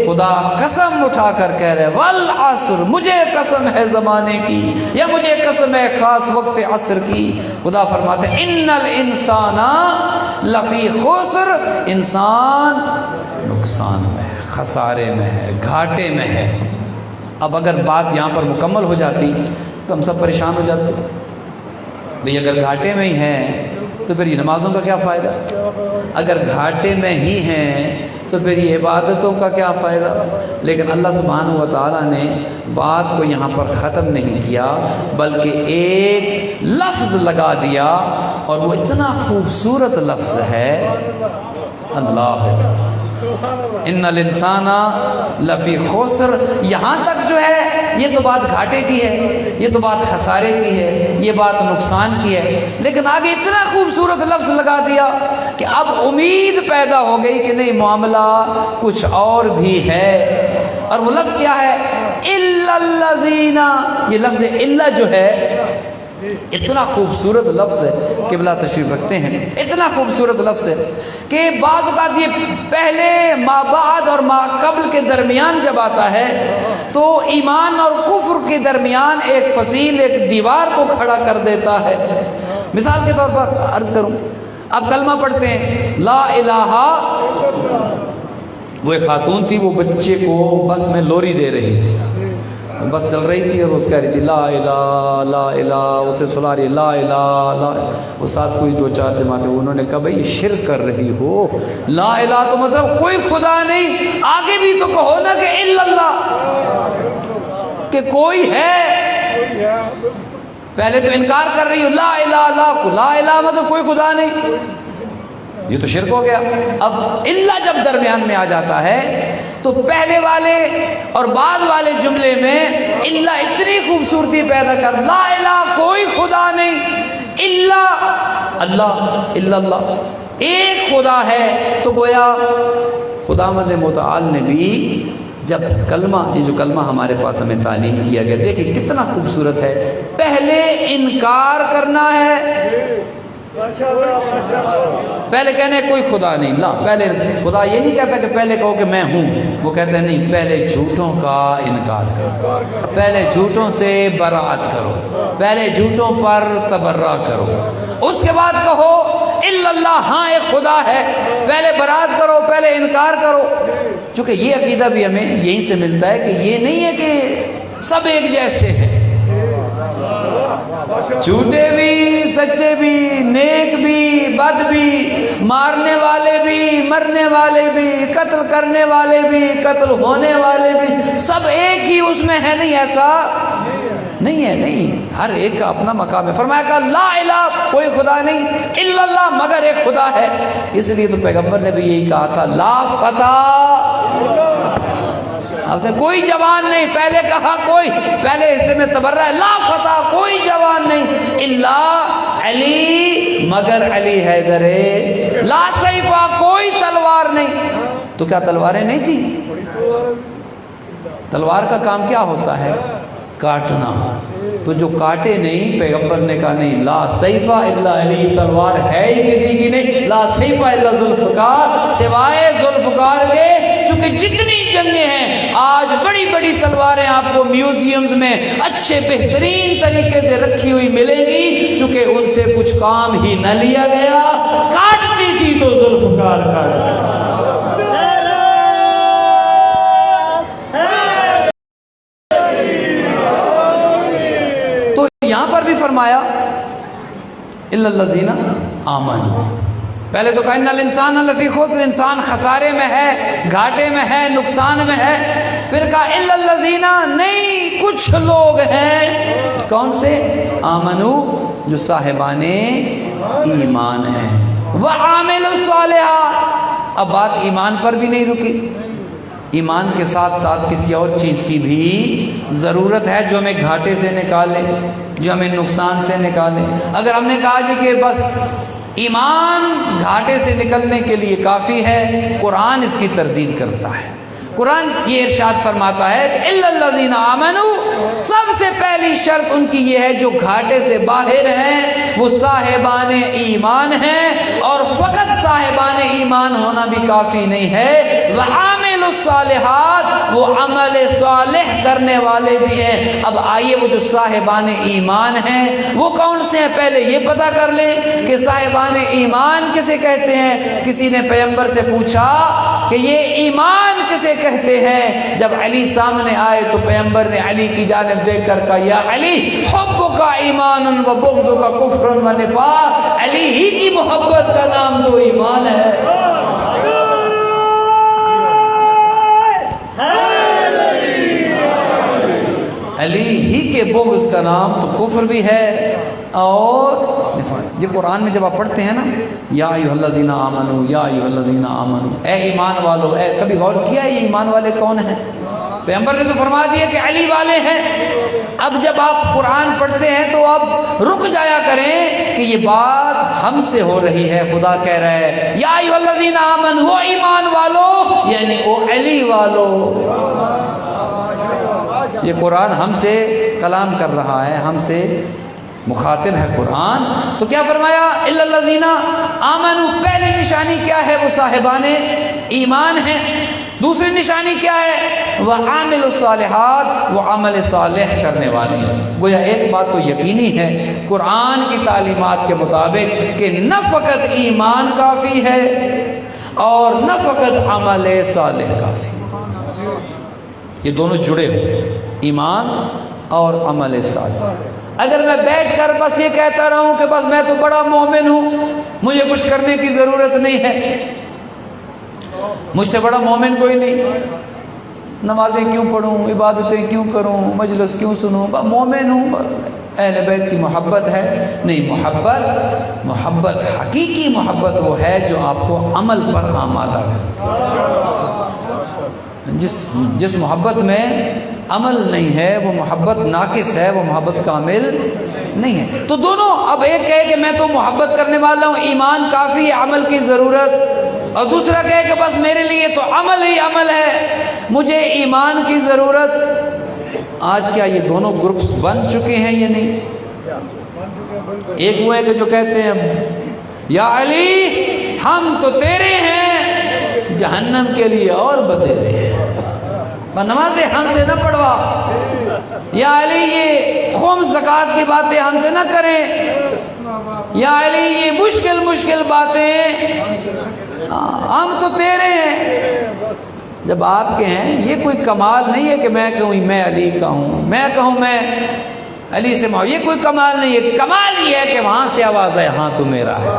S1: خدا قسم اٹھا کر کہہ رہے والعصر، مجھے قسم ہے زمانے کی، یا مجھے قسم ہے خاص وقت عصر کی۔ خدا فرماتے ہیں ان الانسان لفی خسر، انسان نقصان میں ہے، خسارے میں ہے، گھاٹے میں ہے۔ اب اگر بات یہاں پر مکمل ہو جاتی تو ہم سب پریشان ہو جاتے، بھئی اگر گھاٹے میں ہی ہیں تو پھر یہ نمازوں کا کیا فائدہ، اگر گھاٹے میں ہی ہیں تو پھر یہ عبادتوں کا کیا فائدہ۔ لیکن اللہ سبحانہ و تعالیٰ نے بات کو یہاں پر ختم نہیں کیا، بلکہ ایک لفظ لگا دیا، اور وہ اتنا خوبصورت لفظ ہے اللہ، ان الانسان لفی خسر۔ یہاں تک جو ہے یہ تو بات گھاٹے کی ہے، یہ تو بات خسارے کی ہے، یہ بات نقصان کی ہے، لیکن آگے اتنا خوبصورت لفظ لگا دیا کہ اب امید پیدا ہو گئی کہ نہیں، معاملہ کچھ اور بھی ہے۔ اور وہ لفظ کیا ہے؟ الا الذین، یہ لفظ الا جو ہے اتنا خوبصورت لفظ ہے، قبلہ تشریف رکھتے ہیں، اتنا خوبصورت لفظ ہے کہ بعض اوقات یہ پہلے ما بعد اور ما قبل کے درمیان جب آتا ہے تو ایمان اور کفر کے درمیان ایک فصیل، ایک دیوار کو کھڑا کر دیتا ہے۔ مثال کے طور پر عرض کروں، اب کلمہ پڑھتے ہیں لا الہ، وہ ایک خاتون تھی، وہ بچے کو بس میں لوری دے رہی تھی، بس چل رہی تھی اور اس کہہ رہی تھی لا الہ لا الہ، اسے سلا رہی لا الہ لا، وہ ساتھ کوئی دو چار جماعتیں، انہوں نے کہا بھئی شرک کر رہی ہو، لا الہ تو مطلب کوئی خدا نہیں، آگے بھی تو کہو نا کہ الا اللہ، کہ کوئی ہے۔ پہلے تو انکار کر رہی ہو لا الہ لا الہ مطلب کوئی خدا نہیں، یہ تو شرک ہو گیا۔ اب اللہ جب درمیان میں آ جاتا ہے تو پہلے والے اور بعد والے جملے میں اللہ اتنی خوبصورتی پیدا کر، لا الہ کوئی خدا نہیں، اللہ اللہ ایک خدا ہے۔ تو گویا خداوند متعال نے بھی جب کلمہ، یہ جو کلمہ ہمارے پاس ہمیں تعلیم کیا گیا، دیکھیں کتنا خوبصورت ہے، پہلے انکار کرنا ہے، پہلے کہنے کوئی خدا نہیں، لا، پہلے خدا یہ نہیں کہتا کہ پہلے کہو کہ میں ہوں، وہ کہتا ہے نہیں، پہلے جھوٹوں کا انکار کرو، پہلے جھوٹوں سے براءت کرو، پہلے جھوٹوں پر تبرہ کرو، اس کے بعد کہو الا اللہ، ہاں ایک خدا ہے، پہلے براءت کرو، پہلے انکار کرو۔ چونکہ یہ عقیدہ بھی ہمیں یہیں سے ملتا ہے کہ یہ نہیں ہے کہ سب ایک جیسے ہیں، جھوٹے بھی، سچے بھی، نیک بھی، بد بھی، مارنے والے بھی، مرنے والے بھی، قتل کرنے والے بھی، قتل ہونے والے بھی، سب ایک ہی اس میں ہے، نہیں ایسا نہیں ہے، نہیں، ہر ایک کا اپنا مقام ہے۔ فرمایا کہ لا الہ کوئی خدا نہیں، الا اللہ مگر ایک خدا ہے۔ اس لیے تو پیغمبر نے بھی یہی کہا تھا لا فتح، اب سے کوئی جوان نہیں، پہلے کہا کوئی، پہلے حصے میں تبرہ ہے، لا فتح کوئی جوان نہیں، الا علی مگر علی حیدر، لا سیفہ کوئی تلوار نہیں۔ تو کیا تلواریں نہیں تھی؟ تلوار کا کام کیا ہوتا ہے؟ کاٹنا، تو جو کاٹے نہیں، پیغمبر نے کہا نہیں، لا سیفہ الا علی، تلوار ہے ہی کسی کی نہیں، لا سیفہ الا ذوالفقار، سوائے ذوالفقار کے۔ چونکہ جتنی جنگیں ہیں آج، بڑی بڑی تلواریں آپ کو میوزیمز میں اچھے بہترین طریقے سے رکھی ہوئی ملیں گی، چونکہ ان سے کچھ کام ہی نہ لیا گیا، کاٹتی تھی تو ذوالفقار کاٹ۔ یہاں پر بھی فرمایا الا الذین آمنوا، پہلے تو کہا ان الانسان لفی خسر، انسان خسارے میں ہے، گھاٹے میں ہے، نقصان میں ہے۔ پھر کہا الا الذین، نہیں کچھ لوگ ہیں، کون سے؟ آمنو، جو صاحبان ایمان ہیں، وعاملوا الصالحات۔ اب بات ایمان پر بھی نہیں رکی، ایمان کے ساتھ ساتھ کسی اور چیز کی بھی ضرورت ہے جو ہمیں گھاٹے سے نکالے، جو ہمیں نقصان سے نکالے۔ اگر ہم نے کہا جی کہ بس ایمان گھاٹے سے نکلنے کے لیے کافی ہے، قرآن اس کی تردید کرتا ہے۔ قرآن یہ ارشاد فرماتا ہے کہ الا الذین آمنوا، سب سے پہلی شرط ان کی یہ ہے جو گھاٹے سے باہر ہیں، وہ صاحبان ایمان ہیں، اور فقط صاحبان ایمان ہونا بھی کافی نہیں ہے، وعاملوا الصالحات، وہ عمل صالح کرنے والے بھی ہیں۔ اب آئیے وہ جو صاحبان ایمان ہیں وہ کون سے ہیں، پہلے یہ پتہ کر لیں کہ صاحبان ایمان کسے کہتے ہیں۔ کسی نے پیغمبر سے پوچھا کہ یہ ایمان کسے کہتے ہیں، جب علی سامنے آئے تو پیغمبر نے علی کی جانب دیکھ کر کہا یا علی حبک ایمان و بغضک کفر و نفاق، علی ہی کی محبت کا نام تو ایمان ہے۔ علی ہی کے بغض کا نام تو کفر بھی ہے اور نفاق۔ یہ قرآن میں جب آپ پڑھتے ہیں نا، یا ایھا الذین آمنو، یا ایھا الذین آمنو، اے ایمان والو، اے، کبھی غور کیا ہے یہ ایمان والے کون ہیں؟ پیغمبر نے تو فرما دیا کہ علی والے ہیں۔ اب جب آپ قرآن پڑھتے ہیں تو اب رک جایا کریں کہ یہ بات ہم سے ہو رہی ہے۔ خدا کہہ رہا ہے یا ایھا الذین آمنو، وہ ایمان والو، یعنی وہ علی والو۔ یہ قرآن ہم سے کلام کر رہا ہے، ہم سے مخاطب ہے قرآن۔ تو کیا فرمایا الا الذین آمنوا، پہلی نشانی کیا ہے؟ وہ صاحبان ایمان ہیں۔ دوسری نشانی کیا ہے؟ وعاملوا الصالحات، وہ عمل صالح کرنے والے ہیں۔ گویا ایک بات تو یقینی ہے قرآن کی تعلیمات کے مطابق کہ نہ فقط ایمان کافی ہے اور نہ فقط عمل صالح کافی، یہ دونوں جڑے ہوئے، ایمان اور عمل صالح۔ اگر میں بیٹھ کر بس یہ کہتا رہوں کہ بس میں تو بڑا مومن ہوں، مجھے کچھ کرنے کی ضرورت نہیں ہے، مجھ سے بڑا مومن کوئی نہیں، نمازیں کیوں پڑھوں، عبادتیں کیوں کروں، مجلس کیوں سنوں، مومن ہوں، اہل بیت کی محبت ہے؟ نہیں، محبت حقیقی محبت وہ ہے جو آپ کو عمل پر آمادہ کرے۔ جس محبت میں عمل نہیں ہے وہ محبت ناقص ہے، وہ محبت کامل نہیں ہے۔ تو دونوں، اب ایک کہے کہ میں تو محبت کرنے والا ہوں، ایمان کافی ہے، عمل کی ضرورت، اور دوسرا کہے کہ بس میرے لیے تو عمل ہی عمل ہے، مجھے ایمان کی ضرورت۔ آج کیا یہ دونوں گروپس بن چکے ہیں یا نہیں؟ ایک وہ ہے کہ جو کہتے ہیں یا علی ہم تو تیرے ہیں، جہنم کے لیے اور بدلے ہیں، نمازیں ہم سے نہ پڑھوا، یا علی یہ خمس زکوٰۃ کی باتیں ہم سے نہ کریں، یا علی یہ مشکل باتیں ہم تو تیرے ہیں۔ جب آپ کے ہیں یہ کوئی کمال نہیں ہے کہ میں کہوں میں علی کا ہوں، میں کہوں میں علی سے محبت، یہ کوئی کمال نہیں ہے۔ کمال یہ ہے کہ وہاں سے آواز ہے ہاں تو میرا ہے۔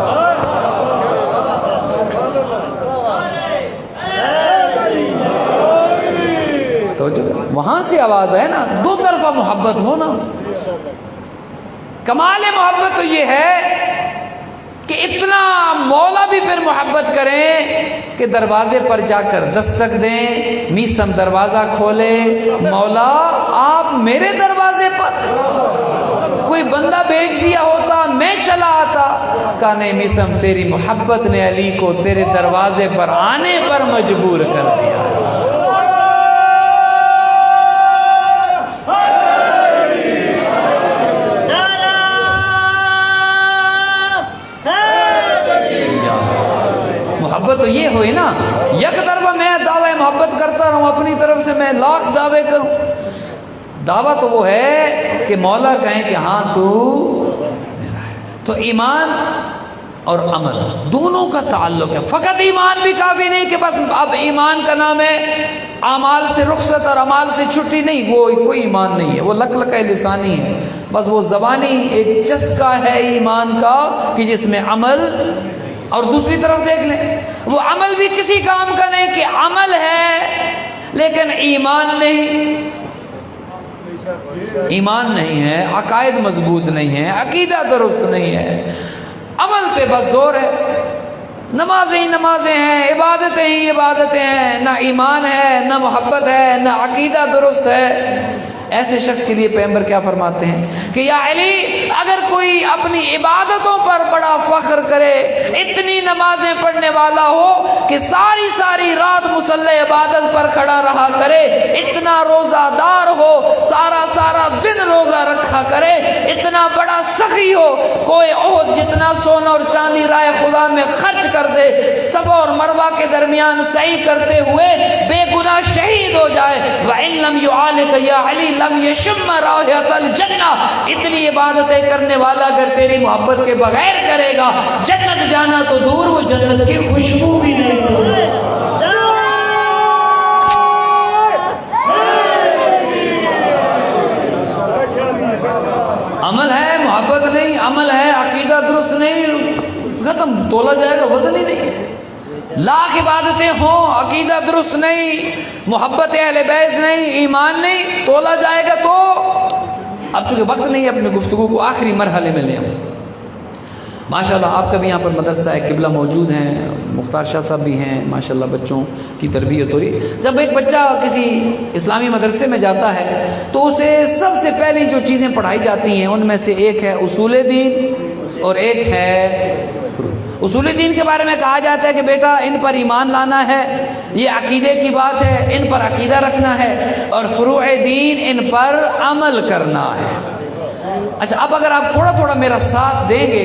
S1: تو جو وہاں سے آواز ہے نا، دو طرفہ محبت ہو نا۔ کمال محبت تو یہ ہے کہ اتنا مولا بھی پھر محبت کریں کہ دروازے پر جا کر دستک دیں، میسم دروازہ کھولے، مولا آپ میرے دروازے پر، کوئی بندہ بھیج دیا ہوتا میں چلا آتا، کہا نہیں میسم تیری محبت نے علی کو تیرے دروازے پر آنے پر مجبور کر دیا۔ محبت تو یہ ہوئی نا، یک طرف میں دعوی محبت کرتا رہوں، اپنی طرف سے میں لاکھ دعوے کروں۔ دعویٰ تو وہ ہے کہ مولا کہیں کہ ہاں تو میرا ہے۔ تو ایمان اور عمل دونوں کا تعلق ہے۔ فقط ایمان بھی کافی نہیں کہ بس اب ایمان کا نام ہے اعمال سے رخصت اور اعمال سے چھٹی، نہیں، وہ کوئی ایمان نہیں ہے، وہ لقلقہ لسانی ہے، بس وہ زبانی ایک چسکا ہے ایمان کا کہ جس میں عمل اور دوسری طرف دیکھ لیں وہ عمل بھی کسی کام کا نہیں کہ عمل ہے لیکن ایمان نہیں ہے، عقائد مضبوط نہیں ہے، عقیدہ درست نہیں ہے، عمل پہ بس زور ہے، نمازیں ہی نمازیں ہیں، عبادتیں ہی عبادتیں ہیں، نہ ایمان ہے نہ محبت ہے نہ عقیدہ درست ہے۔ ایسے شخص کے لیے پیغمبر کیا فرماتے ہیں کہ یا علی اگر کوئی اپنی عبادتوں پر بڑا فخر کرے، اتنی نمازیں پڑھنے والا ہو کہ ساری ساری رات مصلی عبادت پر کھڑا رہا کرے، اتنا روزہ دار ہو، سارا سارا دن روزہ رکھا کرے، اتنا بڑا سخی ہو، کوئی عہد جتنا سونا اور چاندی راہ خدا میں خرچ کر دے، صفا اور مروہ کے درمیان سعی کرتے ہوئے بے گناہ شہید ہو جائے، وَإِن لَمْ يُعَالِكَ يَا عَلِي لَمْ يَشُمَّ رَائِحَةَ الْجَنَّةِ، اتنی عبادتیں کرنے والا اگر تیری محبت کے بغیر کرے گا، جنت جانا تو دور وہ جنت کی خوشبو بھی نہیں سکے۔ عمل ہے محبت نہیں، عمل ہے عقیدہ درست نہیں، ختم، تولا جائے گا وزن ہی نہیں۔ لاکھ عبادتیں ہوں، عقیدہ درست نہیں، محبت اہل بیت نہیں، ایمان نہیں، تولا جائے گا تو اب چونکہ وقت نہیں ہے اپنے گفتگو کو آخری مرحلے میں لے آؤں۔ ماشاءاللہ آپ کا بھی یہاں پر مدرسہ ہے، قبلہ موجود ہیں، مختار شاہ صاحب بھی ہیں، ماشاءاللہ بچوں کی تربیت ہو رہی۔ جب ایک بچہ کسی اسلامی مدرسے میں جاتا ہے تو اسے سب سے پہلی جو چیزیں پڑھائی جاتی ہیں ان میں سے ایک ہے اصول دین اور ایک ہے اصول دین کے بارے میں کہا جاتا ہے کہ بیٹا ان پر ایمان لانا ہے، یہ عقیدے کی بات ہے، ان پر عقیدہ رکھنا ہے، اور فروع دین ان پر عمل کرنا ہے۔ اچھا اب اگر آپ تھوڑا تھوڑا میرا ساتھ دیں گے،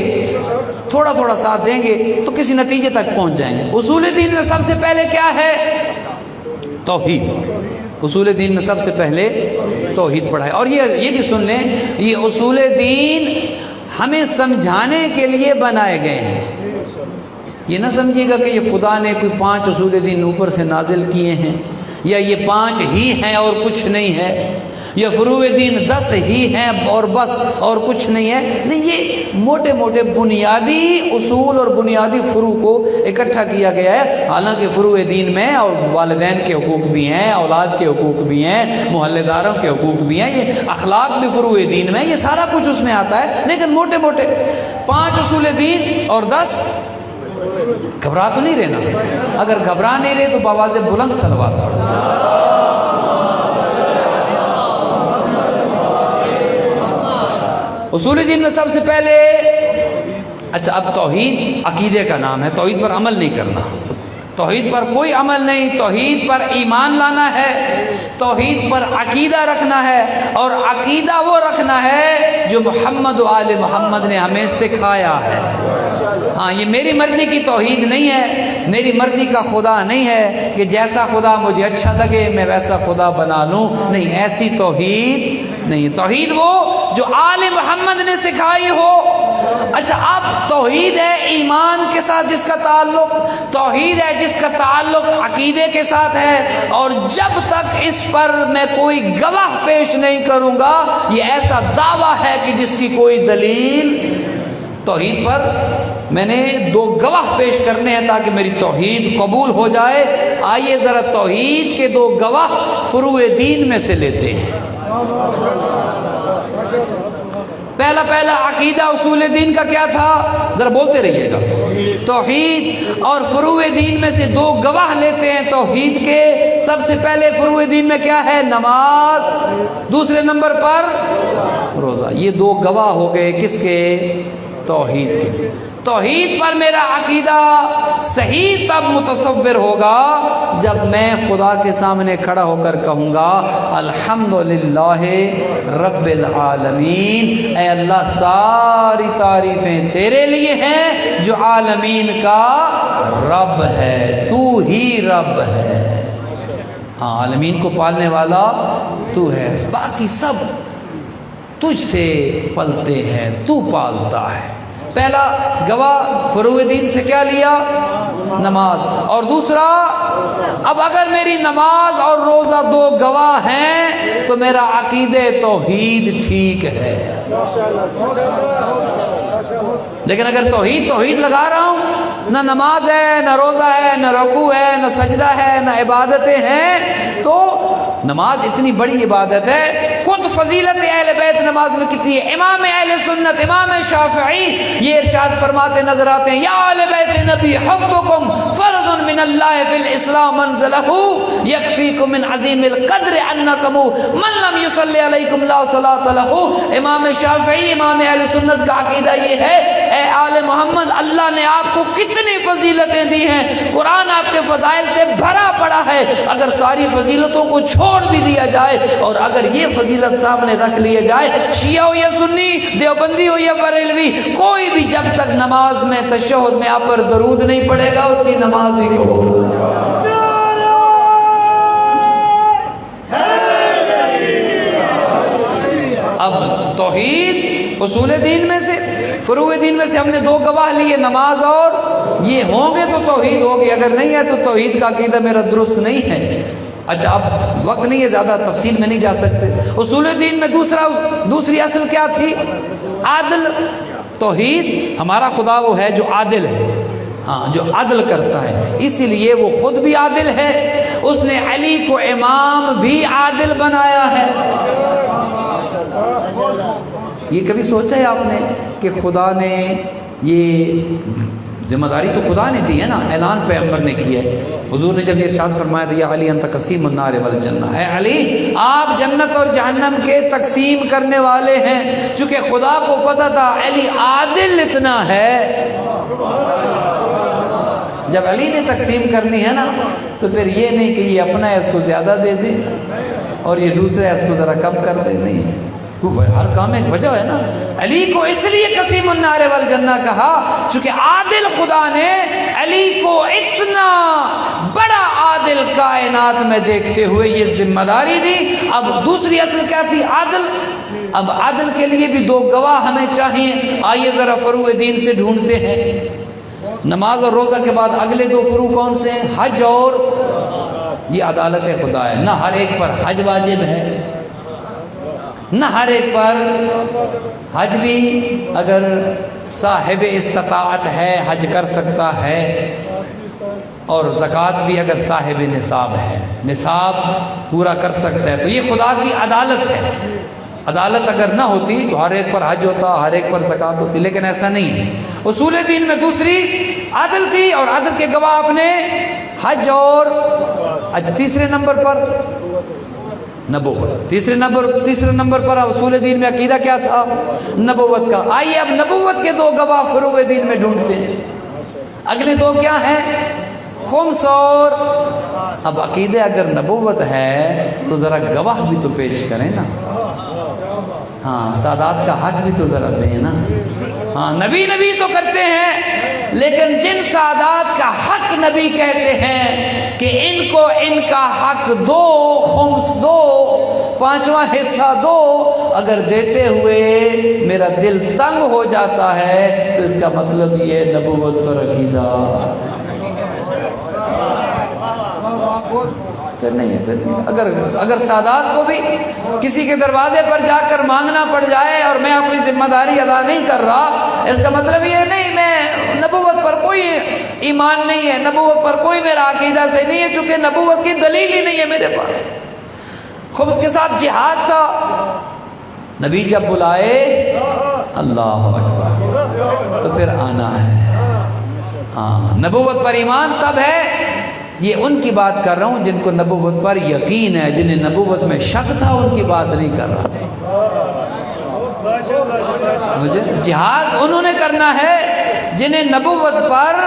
S1: تھوڑا تھوڑا ساتھ دیں گے تو کسی نتیجے تک پہنچ جائیں گے۔ اصول دین میں سب سے پہلے کیا ہے؟ توحید۔ اصول دین میں سب سے پہلے توحید پڑھا ہے، اور یہ بھی سن لیں یہ اصول دین ہمیں سمجھانے کے لیے بنائے گئے ہیں۔ یہ نہ سمجھیے گا کہ یہ خدا نے کوئی 5 اصول دین اوپر سے نازل کیے ہیں، یا یہ 5 ہی ہیں اور کچھ نہیں ہے، یا فروع دین 10 ہی ہیں اور بس اور کچھ نہیں ہے۔ نہیں، یہ موٹے موٹے بنیادی اصول اور بنیادی فروع کو اکٹھا کیا گیا ہے۔ حالانکہ فروع دین میں اور والدین کے حقوق بھی ہیں، اولاد کے حقوق بھی ہیں، محلے داروں کے حقوق بھی ہیں، یہ اخلاق بھی فروع دین میں، یہ سارا کچھ اس میں آتا ہے۔ لیکن موٹے موٹے 5 اصول دین اور 10 گھبرا تو نہیں رہنا، اگر گھبرا نہیں رہے تو بآواز بلند صلوات پڑھو۔ اصول دین میں سب سے پہلے، اچھا اب توحید عقیدے کا نام ہے، توحید پر عمل نہیں کرنا، توحید پر کوئی عمل نہیں، توحید پر ایمان لانا ہے، توحید پر عقیدہ رکھنا ہے، اور عقیدہ وہ رکھنا ہے جو محمد و آل محمد نے ہمیں سکھایا ہے۔ ہاں، یہ میری مرضی کی توحید نہیں ہے، میری مرضی کا خدا نہیں ہے کہ جیسا خدا مجھے اچھا لگے میں ویسا خدا بنا لوں، نہیں، ایسی توحید نہیں۔ توحید وہ جو آل محمد نے سکھائی ہو۔ اچھا اب توحید ہے ایمان کے ساتھ جس کا تعلق، توحید ہے جس کا تعلق عقیدے کے ساتھ ہے، اور جب تک اس پر میں کوئی گواہ پیش نہیں کروں گا یہ ایسا دعویٰ ہے کہ جس کی کوئی دلیل۔ توحید پر میں نے 2 گواہ پیش کرنے ہیں تاکہ میری توحید قبول ہو جائے۔ آئیے ذرا توحید کے 2 گواہ فروع دین میں سے لیتے ہیں۔ پہلا عقیدہ اصول دین کا کیا تھا؟ ذرا بولتے رہیے گا۔ توحید اور فروع دین میں سے 2 گواہ لیتے ہیں توحید کے۔ سب سے پہلے فروع دین میں کیا ہے؟ نماز، دوسرے نمبر پر روزہ۔ یہ 2 گواہ ہو گئے کس کے؟ توحید کے۔ توحید پر میرا عقیدہ صحیح تب متصور ہوگا جب میں خدا کے سامنے کھڑا ہو کر کہوں گا الحمدللہ رب العالمین، اے اللہ ساری تعریفیں تیرے لیے ہیں جو عالمین کا رب ہے، تو ہی رب ہے۔ ہاں، عالمین کو پالنے والا تو ہے، باقی سب تجھ سے پلتے ہیں، تو پالتا ہے۔ پہلا گواہ فروع دین سے کیا لیا؟ نماز، اور دوسرا اب اگر میری نماز اور روزہ 2 گواہ ہیں تو میرا عقیدہ توحید ٹھیک ہے۔ لیکن اگر توحید لگا رہا ہوں، نہ نماز ہے، نہ روزہ ہے، نہ رکوع ہے، نہ سجدہ ہے، نہ عبادتیں ہیں، تو نماز اتنی بڑی عبادت ہے۔ خود فضیلت اہل بیت نماز میں کتنی ہے۔ امام اہل سنت امام شافعی یہ ارشاد فرماتے نظر آتے ہیں، یا اہل بیت نبی حبکم فرض من اللہ فی الاسلام منزلہ یکفیکم من عظیم القدر انکم من لم یصلی علیکم لا صلاۃ لہ۔ امام شافعی امام اہل سنت کا عقیدہ یہ ہے، اے آل محمد، اللہ نے آپ کو کتنی فضیلتیں دی ہیں، قرآن آپ کے فضائل سے بھرا پڑا ہے، اگر ساری فضیلتوں کو چھوڑ بھی دیا جائے اور اگر یہ فضیلت سامنے رکھ لیے جائے، شیعہ ہو یا سنی، دیوبندی ہو یا بریلوی، کوئی بھی جب تک نماز میں تشہد میں آپ پر درود نہیں پڑے گا اس کی نماز ہی قبول نہیں۔ اب توحید اصول دین میں سے، فروع دین میں سے ہم نے دو گواہ لیے، نماز اور یہ ہوں گے تو توحید ہوگی، اگر نہیں ہے تو توحید کا عقیدہ میرا درست نہیں ہے۔ اچھا، اب وقت نہیں ہے، زیادہ تفصیل میں نہیں جا سکتے۔ اصول دین میں دوسری اصل کیا تھی؟ عادل۔ توحید ہمارا خدا وہ ہے جو عادل ہے، ہاں، جو عدل کرتا ہے، اسی لیے وہ خود بھی عادل ہے، اس نے علی کو امام بھی عادل بنایا ہے۔ یہ کبھی سوچا ہے آپ نے کہ خدا نے یہ ذمہ داری تو خدا نے دی ہے نا، اعلان پیغمبر نے کیا ہے۔ حضور نے جب یہ ارشاد فرمایا تھا، یا علی انت قسیم النار والجنہ، اے علی آپ جنت اور جہنم کے تقسیم کرنے والے ہیں۔ چونکہ خدا کو پتا تھا علی عادل اتنا ہے، جب علی نے تقسیم کرنی ہے نا تو پھر یہ نہیں کہ یہ اپنا ہے اس کو زیادہ دے دے اور یہ دوسرا ہے اس کو ذرا کم کر دے، نہیں، ہر کام ایک وجہ ہے نا۔ علی کو اس لیے قسیم النار والجنہ کہا چونکہ عادل خدا نے علی کو اتنا بڑا عادل کائنات میں دیکھتے ہوئے یہ ذمہ داری دی۔ اب دوسری اصل کیا تھی؟ عادل۔ اب عادل کے لیے بھی دو گواہ ہمیں چاہیے۔ آئیے ذرا فروع دین سے ڈھونڈتے ہیں۔ نماز اور روزہ کے بعد اگلے دو فروع کون سے ہیں؟ حج اور یہ عدالت خدا ہے، نہ ہر ایک پر حج واجب ہے، نہ ہر ایک پر حج بھی اگر صاحب استطاعت ہے حج کر سکتا ہے، اور زکوٰۃ بھی اگر صاحب نصاب ہے، نصاب پورا کر سکتا ہے، تو یہ خدا کی عدالت ہے۔ عدالت اگر نہ ہوتی تو ہر ایک پر حج ہوتا، ہر ایک پر زکوٰۃ ہوتی، لیکن ایسا نہیں ہے۔ اصول دین میں دوسری عدل تھی، اور عدل کے گواہ اپنے حج اور تیسرے نمبر پر نبوت۔ تیسرے نمبر پر اصول دین میں عقیدہ کیا تھا؟ نبوت کا۔ آئیے اب نبوت کے دو گواہ فروع دین میں ڈھونڈتے ہیں۔ اگلے دو کیا ہیں؟ خمس اور اب عقیدے اگر نبوت ہے تو ذرا گواہ بھی تو پیش کریں نا، ہاں، سادات کا حق بھی تو ذرا دیں نا۔ ہاں، نبی تو کرتے ہیں، لیکن جن سادات کا حق نبی کہتے ہیں کہ ان کو ان کا حق دو، خمس دو، پانچواں حصہ دو، اگر دیتے ہوئے میرا دل تنگ ہو جاتا ہے تو اس کا مطلب یہ نبوت پر عقیدہ پھر نہیں ہے۔ پھر اگر سادات کو بھی کسی کے دروازے پر جا کر مانگنا پڑ جائے اور میں اپنی ذمہ داری ادا نہیں کر رہا، اس کا مطلب یہ نہیں میں نبوت پر کوئی ایمان نہیں ہے، نبوت پر کوئی میرا عقیدہ سے نہیں ہے، چونکہ نبوت کی دلیل ہی نہیں ہے میرے پاس۔ خمس کے ساتھ جہاد تھا، نبی جب بلائے اللہ اکبر تو پھر آنا ہے۔ ہاں، نبوت پر ایمان تب ہے، یہ ان کی بات کر رہا ہوں جن کو نبوت پر یقین ہے، جنہیں نبوت میں شک تھا ان کی بات نہیں کر رہا۔ مجھے جہاد انہوں نے کرنا ہے جنہیں نبوت پر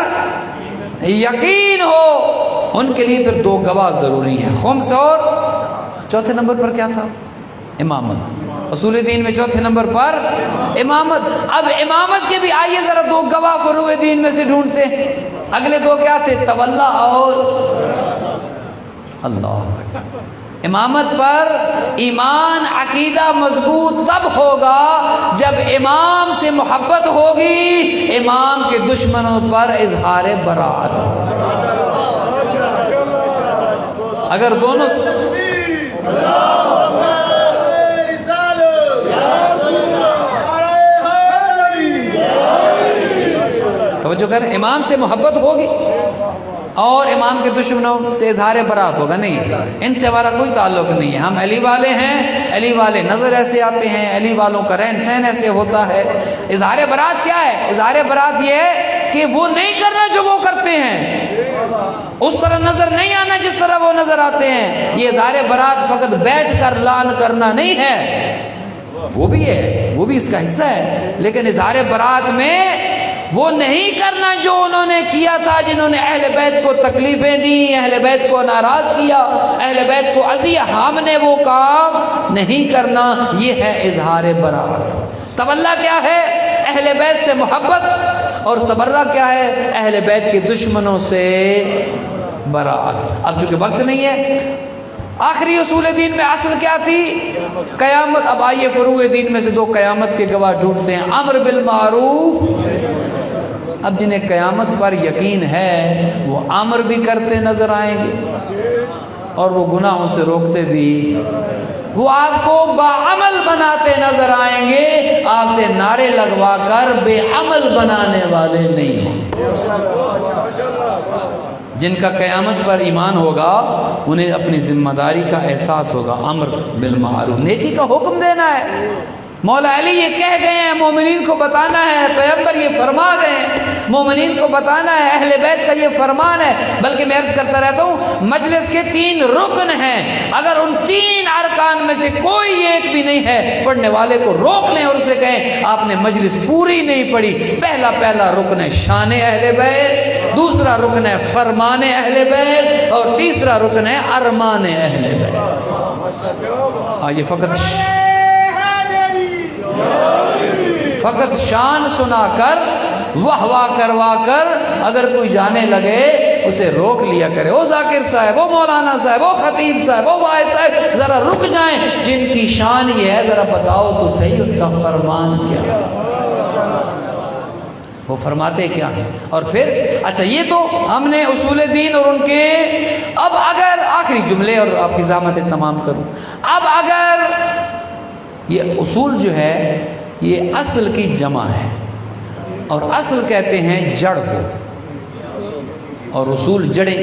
S1: یقین ہو، ان کے لیے پھر دو گواہ ضروری ہیں، خمس اور چوتھے نمبر پر کیا تھا؟ امامت۔ اصول دین میں چوتھے نمبر پر امامت۔ اب امامت کے بھی آئیے ذرا دو گواہ فروع دین میں سے ڈھونڈتے ہیں۔ اگلے دو کیا تھے؟ تولا اور اللہ۔ امامت پر ایمان عقیدہ مضبوط تب ہوگا جب امام سے محبت ہوگی، امام کے دشمنوں پر اظہار براءت۔ اگر دونوں توجہ کریں، امام سے محبت ہوگی اور امام کے دشمنوں سے اظہار برات ہوگا نہیں، ان سے ہمارا کوئی تعلق نہیں ہے، ہم علی والے ہیں، علی والے نظر ایسے آتے ہیں، علی والوں کا رہن سہن ایسے ہوتا ہے۔ اظہار برات کیا ہے؟ اظہار برات یہ ہے کہ وہ نہیں کرنا جو وہ کرتے ہیں، اس طرح نظر نہیں آنا جس طرح وہ نظر آتے ہیں۔ یہ اظہار برات فقط بیٹھ کر لعن کرنا نہیں ہے، وہ بھی ہے، وہ بھی اس کا حصہ ہے، لیکن اظہار برات میں وہ نہیں کرنا جو انہوں نے کیا تھا، جنہوں نے اہل بیت کو تکلیفیں دی، اہل بیت کو ناراض کیا، اہل بیت کو اذیہ، ہم نے وہ کام نہیں کرنا، یہ ہے اظہار برات۔ تولا کیا ہے؟ اہل بیت سے محبت، اور تبرہ کیا ہے؟ اہل بیت کے دشمنوں سے برات۔ اب چونکہ وقت نہیں ہے، آخری اصول دین میں اصل کیا تھی؟ قیامت۔ اب آئیے فروع دین میں سے دو قیامت کے گواہ ڈھونڈتے ہیں، امر بالمعروف۔ اب جنہیں قیامت پر یقین ہے وہ امر بھی کرتے نظر آئیں گے اور وہ گناہوں سے روکتے بھی، وہ آپ کو باعمل بناتے نظر آئیں گے، آپ سے نعرے لگوا کر بے عمل بنانے والے نہیں ہوں۔ جن کا قیامت پر ایمان ہوگا انہیں اپنی ذمہ داری کا احساس ہوگا، امر بالمعروف، نیکی کا حکم دینا ہے۔ مولا علی یہ کہہ گئے ہیں، مومنین کو بتانا ہے، پیغمبر یہ فرما گئے ہیں، مومنین کو بتانا ہے، اہل بیت کا یہ فرمان ہے۔ بلکہ میں عرض کرتا رہتا ہوں، مجلس کے 3 رکن ہیں، اگر ان 3 ارکان میں سے کوئی ایک بھی نہیں ہے، پڑھنے والے کو روک لیں اور اسے کہیں آپ نے مجلس پوری نہیں پڑھی۔ پہلا رکن ہے شان اہل بیت، دوسرا رکن ہے فرمان اہل بیت، اور تیسرا رکن ہے ارمان اہل بیت۔ آئیے فقط شان سنا کر واہ واہ کروا کر اگر کوئی جانے لگے اسے روک لیا کرے، او ذاکر صاحب، او مولانا صاحب، او خطیب صاحب، او واعظ صاحب، ذرا رک جائیں، جن کی شان یہ ہے ذرا بتاؤ تو صحیح ان کا فرمان کیا ہے، وہ فرماتے کیا ہیں۔ اور پھر اچھا یہ تو ہم نے اصول دین اور ان کے، اب اگر آخری جملے اور آپ کی ضامتیں تمام کروں، اب اگر یہ اصول جو ہے یہ اصل کی جمع ہے، اور اصل کہتے ہیں جڑ کو، اور اصول جڑیں،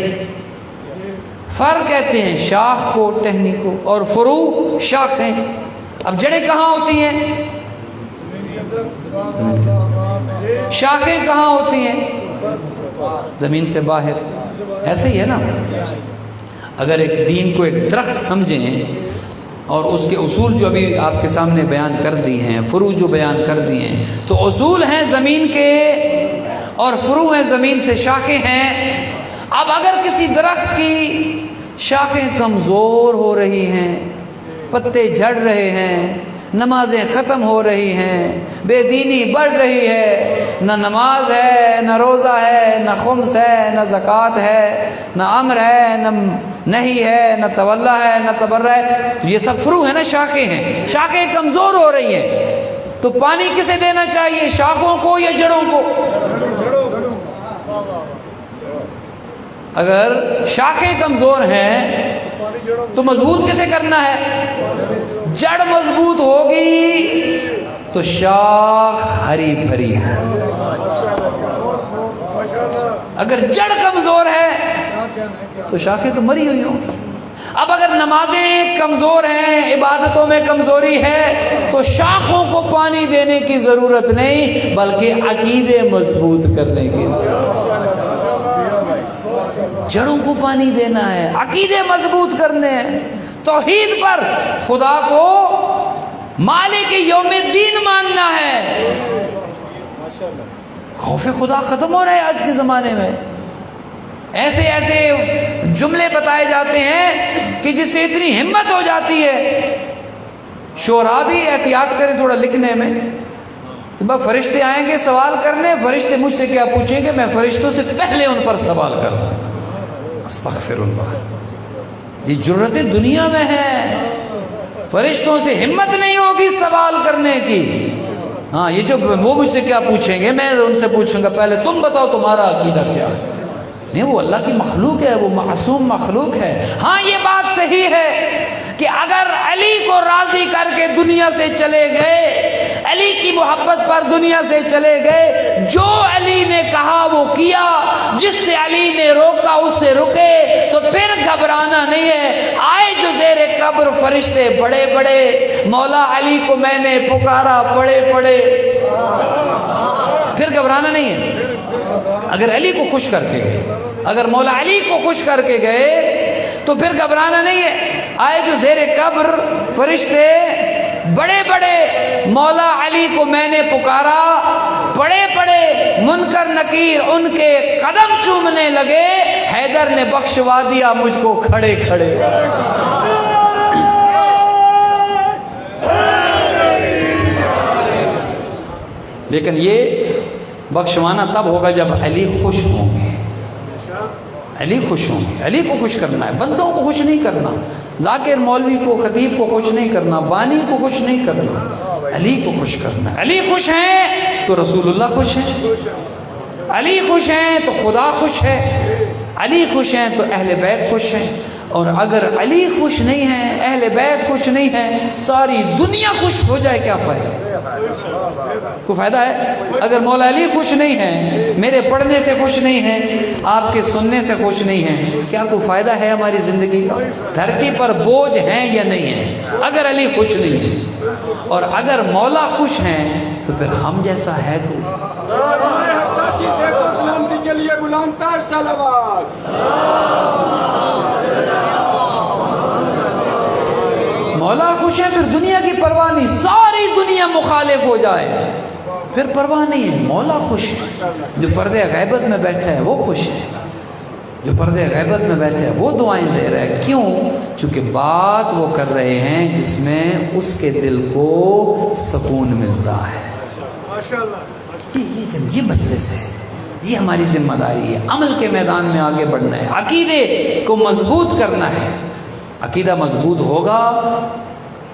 S1: فر کہتے ہیں شاخ کو، ٹہنی کو، اور فروع شاخیں۔ اب جڑیں کہاں ہوتی ہیں؟ شاخیں کہاں ہوتی ہیں؟ زمین سے باہر۔ ایسے ہی ہے نا، اگر ایک دین کو ایک درخت سمجھیں اور اس کے اصول جو ابھی آپ کے سامنے بیان کر دی ہیں، فروع جو بیان کر دی ہیں، تو اصول ہیں زمین کے اور فروع ہیں زمین سے، شاخیں ہیں۔ اب اگر کسی درخت کی شاخیں کمزور ہو رہی ہیں، پتے جھڑ رہے ہیں، نمازیں ختم ہو رہی ہیں، بے دینی بڑھ رہی ہے، نہ نماز ہے، نہ روزہ ہے، نہ خمس ہے، نہ زکوٰۃ ہے، نہ امر ہے، نہ نہیں ہے، نہ تولا ہے، نہ تبرہ ہے، تو یہ سب فروع ہے نا، شاخیں ہیں، شاخیں کمزور ہو رہی ہیں، تو پانی کسے دینا چاہیے، شاخوں کو یا جڑوں کو؟ اگر شاخیں کمزور ہیں تو مضبوط کسے کرنا ہے؟ جڑ مضبوط ہوگی تو شاخ ہری بھری ہے، اگر جڑ کمزور ہے تو شاخیں تو مری ہوئی ہوں۔ اب اگر نمازیں کمزور ہیں، عبادتوں میں کمزوری ہے، تو شاخوں کو پانی دینے کی ضرورت نہیں بلکہ عقیدے مضبوط کرنے کی ضرورت، جڑوں کو پانی دینا ہے، عقیدے مضبوط کرنے ہیں، توحید پر خدا کو مالک یوم الدین ماننا ہے۔ خوف خدا ختم ہو رہا ہے آج کے زمانے میں، ایسے ایسے جملے بتائے جاتے ہیں کہ جس سے اتنی ہمت ہو جاتی ہے، شعراء بھی احتیاط کریں تھوڑا لکھنے میں، کہ بھائی فرشتے آئیں گے سوال کرنے، فرشتے مجھ سے کیا پوچھیں گے، میں فرشتوں سے پہلے ان پر سوال کروں۔ استغفر اللہ، یہ جرتیں دنیا میں ہیں، فرشتوں سے ہمت نہیں ہوگی سوال کرنے کی۔ ہاں یہ جو وہ مجھ سے کیا پوچھیں گے، میں ان سے پوچھوں گا پہلے تم بتاؤ تمہارا عقیدہ کیا ہے۔ نہیں، وہ اللہ کی مخلوق ہے، وہ معصوم مخلوق ہے۔ ہاں یہ بات صحیح ہے کہ اگر علی کو راضی کر کے دنیا سے چلے گئے، علی کی محبت پر دنیا سے چلے گئے. جو علی نے کہا وہ کیا, جس سے علی نے روکا اس سے رکے. تو پھر گھبرانا نہیں ہے. آئے جو زیر قبر فرشتے بڑے بڑے, مولا علی کو میں نے پکارا بڑے بڑے. پھر گھبرانا نہیں ہے. اگر علی کو خوش کر کے گئے, اگر مولا علی کو خوش کر کے گئے تو پھر گھبرانا نہیں ہے. آئے جو زیر قبر فرشتے بڑے بڑے, مولا علی کو میں نے پکارا بڑے بڑے. منکر نکیر ان کے قدم چومنے لگے. حیدر نے بخشوا دیا مجھ کو کھڑے کھڑے. لیکن یہ بخشوانا تب ہوگا جب علی خوش ہوں گے. علی خوش ہوں گے. علی کو خوش کرنا ہے, بندوں کو خوش نہیں کرنا. ذاکر مولوی کو, خطیب کو خوش نہیں کرنا, بانی کو خوش نہیں کرنا. علی کو خوش کرنا. علی خوش ہیں تو رسول اللہ خوش ہیں. علی خوش ہیں تو خدا خوش ہے. علی خوش ہیں تو اہل بیت خوش ہیں. اور اگر علی خوش نہیں ہیں, اہل بیت خوش نہیں ہیں, ساری دنیا خوش ہو جائے کیا فائدہ؟ کوئی فائدہ ہے؟ اگر مولا علی خوش نہیں ہیں, میرے پڑھنے سے خوش نہیں ہیں, آپ کے سننے سے خوش نہیں ہیں, کیا کوئی فائدہ ہے ہماری زندگی کا؟ دھرتی پر بوجھ ہیں یا نہیں ہیں اگر علی خوش نہیں ہے؟ اور اگر مولا خوش ہیں تو پھر ہم جیسا ہے کوئی؟
S2: کے لیے بلند تر صلوات.
S1: مولا خوش ہے پھر دنیا کی پرواہ نہیں. ساری دنیا مخالف ہو جائے پھر پرواہ نہیں ہے. مولا خوش ہے. جو پردے غیبت میں بیٹھا ہے وہ خوش ہے. جو پردے غیبت میں بیٹھا ہے وہ دعائیں دے رہا ہے. کیوں؟ چونکہ بات وہ کر رہے ہیں جس میں اس کے دل کو سکون ملتا ہے. یہ مجلس ہے, یہ ہماری ذمہ داری ہے. عمل کے میدان میں آگے بڑھنا ہے, عقیدے کو مضبوط کرنا ہے. عقیدہ مضبوط ہوگا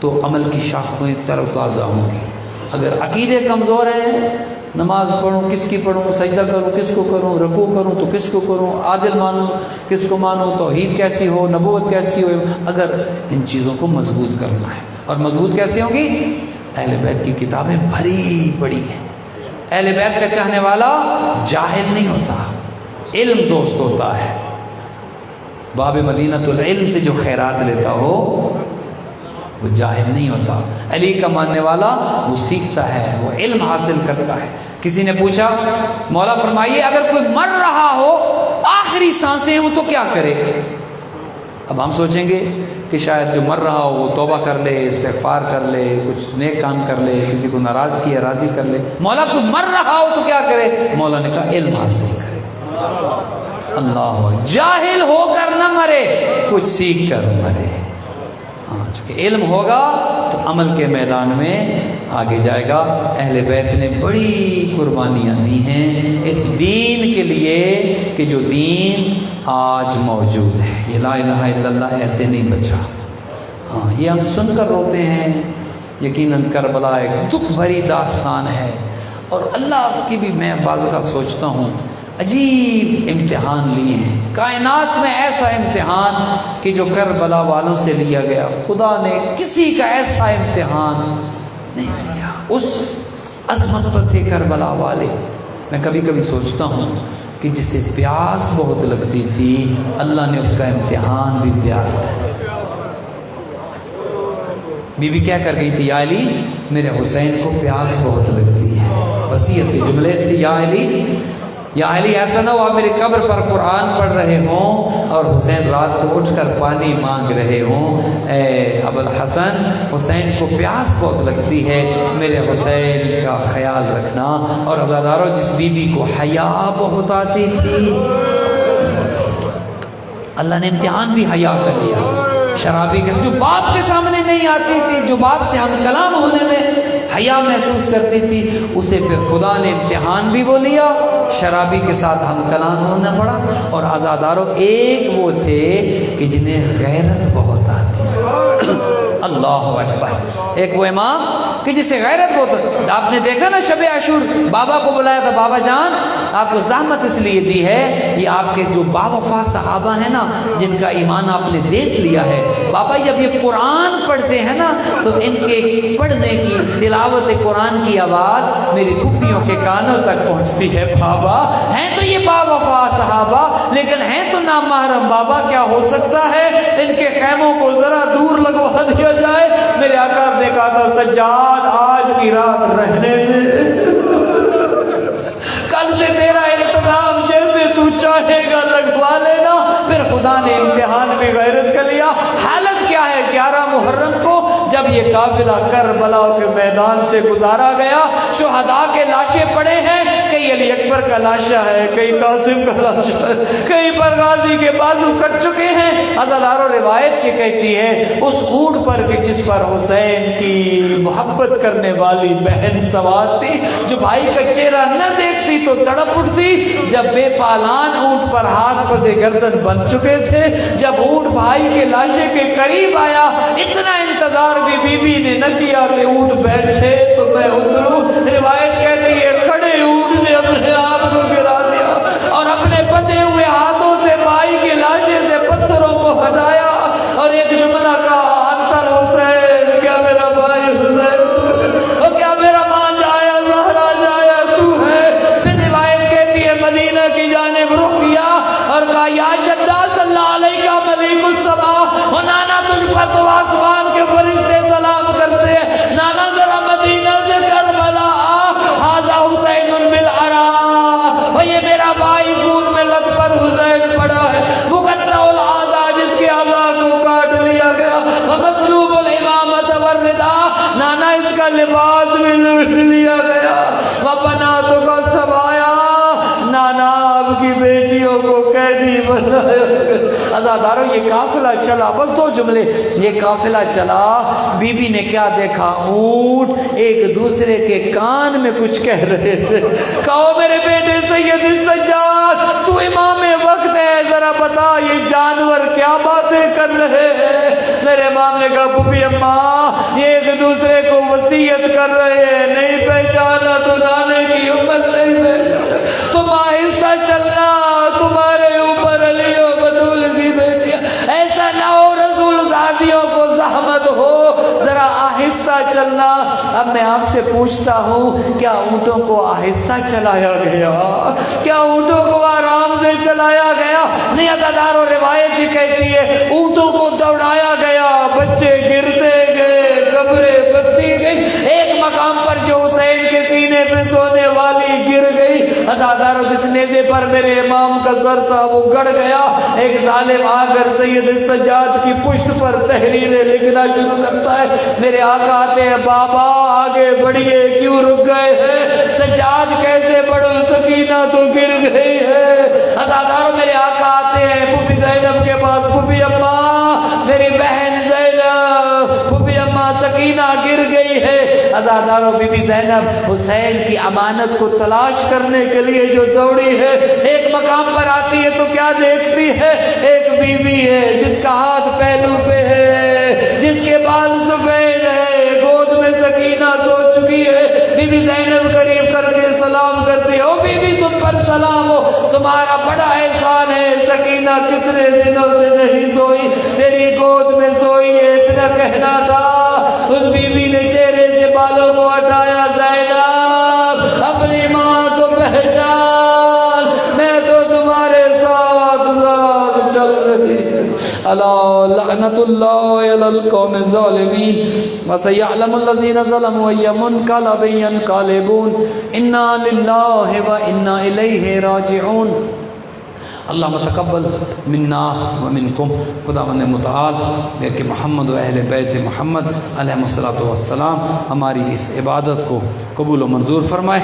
S1: تو عمل کی شاخیں تر و تازہ ہوں گی. اگر عقیدے کمزور ہیں, نماز پڑھوں کس کی پڑھوں, سجدہ کروں کس کو کروں, رکوع کروں تو کس کو کروں, عادل مانوں کس کو مانوں, توحید کیسی ہو, نبوت کیسی ہو. اگر ان چیزوں کو مضبوط کرنا ہے, اور مضبوط کیسے ہوگی؟ اہل بیت کی کتابیں بھری پڑی ہیں. اہل بیت کا چاہنے والا جاہل نہیں ہوتا, علم دوست ہوتا ہے. باب مدینۃ العلم سے جو خیرات لیتا ہو وہ جاہل نہیں ہوتا. علی کا ماننے والا وہ سیکھتا ہے, وہ علم حاصل کرتا ہے. کسی نے پوچھا مولا فرمائیے اگر کوئی مر رہا ہو, آخری سانسیں ہوں تو کیا کرے؟ اب ہم سوچیں گے کہ شاید جو مر رہا ہو وہ توبہ کر لے, استغفار کر لے, کچھ نیک کام کر لے, کسی کو ناراض کیا راضی کر لے. مولا کوئی مر رہا ہو تو کیا کرے؟ مولا نے کہا علم حاصل کرے. اللہ, جاہل ہو کر نہ مرے, کچھ سیکھ کر مرے. چونکہ علم ہوگا تو عمل کے میدان میں آگے جائے گا. اہل بیت نے بڑی قربانیاں دی ہیں اس دین کے لیے کہ جو دین آج موجود ہے. یہ لا الہ الا اللہ ایسے نہیں بچا. یہ ہم سن کر روتے ہیں. یقیناً کربلا ایک دکھ بھری داستان ہے, اور اللہ کی بھی میں بعض اوقات سوچتا ہوں عجیب امتحان لیے ہیں کائنات میں. ایسا امتحان کہ جو کربلا والوں سے لیا گیا, خدا نے کسی کا ایسا امتحان نہیں لیا. اس عظمت پر تھے کربلا والے. میں کبھی کبھی سوچتا ہوں کہ جسے پیاس بہت لگتی تھی اللہ نے اس کا امتحان بھی پیاس کر دیا. بی بی کیا کر گئی تھی, یا علی میرے حسین کو پیاس بہت لگتی ہے. وصیت کے جملے تھے, یا علی ایسا نہ ہو آپ میری قبر پر قرآن پڑھ رہے ہوں اور حسین رات کو اٹھ کر پانی مانگ رہے ہوں. اے ابوالحسن, حسین کو پیاس بہت لگتی ہے, میرے حسین کا خیال رکھنا. اور عزاداروں, جس بی بی کو حیا بہت آتی تھی اللہ نے امتحان بھی حیا کر لیا. شرابی کے جو باپ کے سامنے نہیں آتی تھی, جو باپ سے ہم کلام ہونے میں حیا محسوس کرتی تھی, اسے پھر خدا نے امتحان بھی وہ لیا, شرابی کے ساتھ ہم کلام ہونا پڑا. اور عزاداروں, ایک وہ تھے کہ جنہیں غیرت بہت آتی. اللہ اکبر۔ ایک وہ امام کہ جسے غیرت بہت، آپ نے دیکھا نا شب عاشور بابا کو بلایا تھا، بابا جان آپ کو زحمت اس لیے دی ہے، یہ آپ کے جو باوفا صحابہ ہیں نا جن کا ایمان آپ نے دیکھ لیا ہے، بابا جب یہ قرآن پڑھتے ہیں نا تو ان کے پڑھنے کی تلاوت قرآن کی آواز میری پھوپھیوں کے کانوں تک پہنچتی ہے۔ بابا ہیں تو یہ باوفا صحابہ لیکن ہیں تو نامحرم، بابا کیا ہو سکتا ہے ان کے خیموں کو ذرا دور لگوا دیا جائے۔ میرے آقا نے کہا تھا سجاد آج کی رات رہنے دے، کل سے تیرا انتظام جیسے تو چاہے گا لگوا لینا۔ پھر خدا نے امتحان میں غیرت کر لیا۔ حالت کیا ہے؟ 11 محرم کو جب یہ قافلہ کربلا کے میدان سے گزارا گیا، شہداء کے لاشیں پڑے ہیں، کئی علی اکبر کا لاشا ہے، کئی قاسم کا لاشا ہے، کئی پر غازی کے بازو کٹ چکے ہیں۔ عزادارو روایت کی کہتی ہے اس اونٹ پر کہ جس پر حسین کی محبت کرنے والی بہن سوار تھی، جو بھائی کا چہرہ نہ دیکھتی تو تڑپ اٹھتی، جب بے پالان اونٹ پر ہاتھ پسے گردن بن چکے تھے، جب اونٹ بھائی کے لاشے کے قریب آیا اتنا انتظار بھی بی بی نے نہ کیا کہ اونٹ بیٹھے تو میں اتروں۔ روایت کہتی ہے کھڑے اونٹ سے اپنے آپ کو گرا دیا اور اپنے بندھے ہوئے ہاتھوں سے بھائی کے لاشے سے پتھروں کو ہٹایا اور ایک جملہ کہا انتل حسین، کیا میرا بھائی حسین اور کیا میرا ماں جایا زہرا جایا تو ہے۔ پھر روایت کہتی ہے مدینہ کی جانب رخ کیا اور کہا یا جدہ صلی اللہ علیہ کا ملیک السما، اور نانا تجھ پر تو آسمان کے فرشتے سلام کرتے ہیں، نانا ذرا مدینہ سے کربلا آ، ھذا حسین بالعرا، اور یہ میرا بھائی خون میں لت پر حسین پڑا ہے، مقطع الاعضاء جس کے اعضاء کو کاٹ لیا گیا، ومسلوب الامامۃ والردا، نانا اس کا لباس بھی لوٹ لیا گیا، وبناتک السبایا، نانا آپ کی بیٹیوں کو قیدی بنایا گیا۔ عزادارو یہ قافلہ چلا، بس 2 جملے، یہ قافلہ چلا، بی بی نے کیا دیکھا؟ اونٹ ایک دوسرے کے کان میں کچھ کہہ رہے تھے۔ کہو میرے بیٹے سید السجاد تو امام وقت ہے، ذرا بتا یہ جانور کیا باتیں کر رہے ہیں؟ میرے امام نے کہا پھوپھی اماں یہ ایک دوسرے کو وصیت کر رہے ہیں، نہیں پہچانا تو نانے کی امت نہیں پہچانا، تم آہستہ چلنا، تمہارے اوپر علی و بطول کی بیٹیاں، ایسا نہ ہو رسول زادیوں کو زحمت ہو، ذرا آہستہ چلنا۔ اب میں آپ سے پوچھتا ہوں کیا اونٹوں کو آہستہ چلایا گیا؟ کیا اونٹوں کو آرام سے چلایا گیا؟ نہیں، عزادارو روایت ہی کہتی ہے اونٹوں کو دوڑایا گیا، بچے گرتے گئے، قبریں بکتی گئی، ایک مقام پر جو حسین کے سینے پہ سونے والی گر گئی، عزادارو جس نیزے پر میرے امام کا سر تھا وہ گڑ گیا، ایک ظالم آ کر سید السجاد کی پشت پر تحریریں لکھنا شروع کرتا ہے۔ میرے آقا آتے ہیں بابا آگے بڑھیے، کیوں رک گئے ہیں؟ سجاد کیسے بڑھو، سکینہ تو گر گئی ہے۔ عزادارو میرے آقا آتے ہیں پھوپھی زینب کے پاس، پھوپھی اماں میری بہن زینب، پھوپھی اماں سکینہ گر گئی ہے۔ عزادارو بی بی زینب حسین کی امانت کو تلاش کرنے کے لیے جو دوڑی ہے، ایک مقام پر آتی ہے تو کیا دیکھتی ہے؟ ایک بی بی ہے جس کا ہاتھ پہلو پہ ہے، جس کے بال سفید ہے، گود میں سکینہ سو چکی ہے۔ بی بی زینب قریب کر کے سلام کرتی ہے، او بی بی تم پر سلام ہو، تمہارا بڑا احسان ہے، سکینہ کتنے دنوں سے نہیں سوئی، تیری گود میں سوئی ہے، اتنا کہنا تھا۔ اس بی بی نے چہرے سے بالوں کو ہٹایا، زینب اپنی ماں کو پہچان، میں تو تمہارے ساتھ ساتھ چل رہی ہے۔ الا لعنت اللہ علی القوم الظالمین وسیعلم الذین ظلموا ای منقلب ینقلبون انا للہ و انا الیہ راجعون۔ اللہ متقبل منا ومنکم، خداوند متعال کہ محمد و اہل بیت محمد علیہ الصلوۃ والسلام ہماری اس عبادت کو قبول و منظور فرمائے۔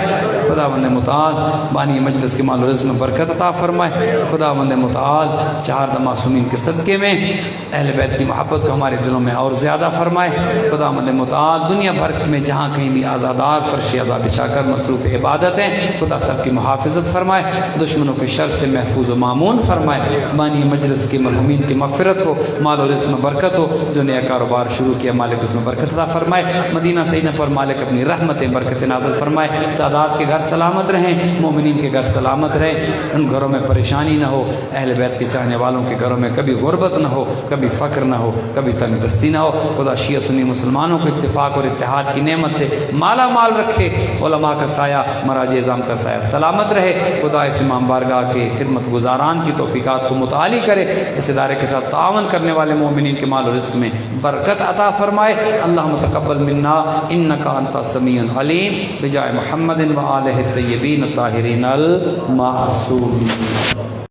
S1: خداوند متعال بانی مجلس کے مال و رزق میں برکت عطا فرمائے۔ خداوند متعال 4 معصومین کے صدقے میں اہل بیت کی محبت کو ہمارے دلوں میں اور زیادہ فرمائے۔ خداوند متعال دنیا بھر میں جہاں کہیں بھی آزادار فرش عذاب بچھا کر مصروف عبادت ہیں، خدا سب کی محافظت فرمائے، دشمنوں کے شر سے محفوظ و معمون فرمائے، بانی مجلس کی مرحومین کی مغفرت ہو، مال و رزق میں برکت ہو، جو نیا کاروبار شروع کیا مالک اس میں برکت عطا فرمائے، مدینہ سیدنا پر مالک اپنی رحمتیں برکت نازل فرمائے، سادات کے گھر سلامت رہیں، مومنین کے گھر سلامت رہیں، ان گھروں میں پریشانی نہ ہو، اہل بیت کے چاہنے والوں کے گھروں میں کبھی غربت نہ ہو، کبھی فقر نہ ہو، کبھی تنگ دستی نہ ہو، خدا شیعہ سنی مسلمانوں کو اتفاق اور اتحاد کی نعمت سے مالا مال رکھے، علماء کا سایہ مراجع اعظام کا سایہ سلامت رہے، خدا اس امام بارگاہ کے خدمت گزاران کی توفیقات کو متعالی کرے، اس ادارے کے ساتھ تعاون کرنے والے مومنین کے مال و رزق میں برکت عطا فرمائے، اللہم تقبل منا انکا انت السمیع العلیم بجائے محمد و آلہ الطیبین الطاہرین المعصومین۔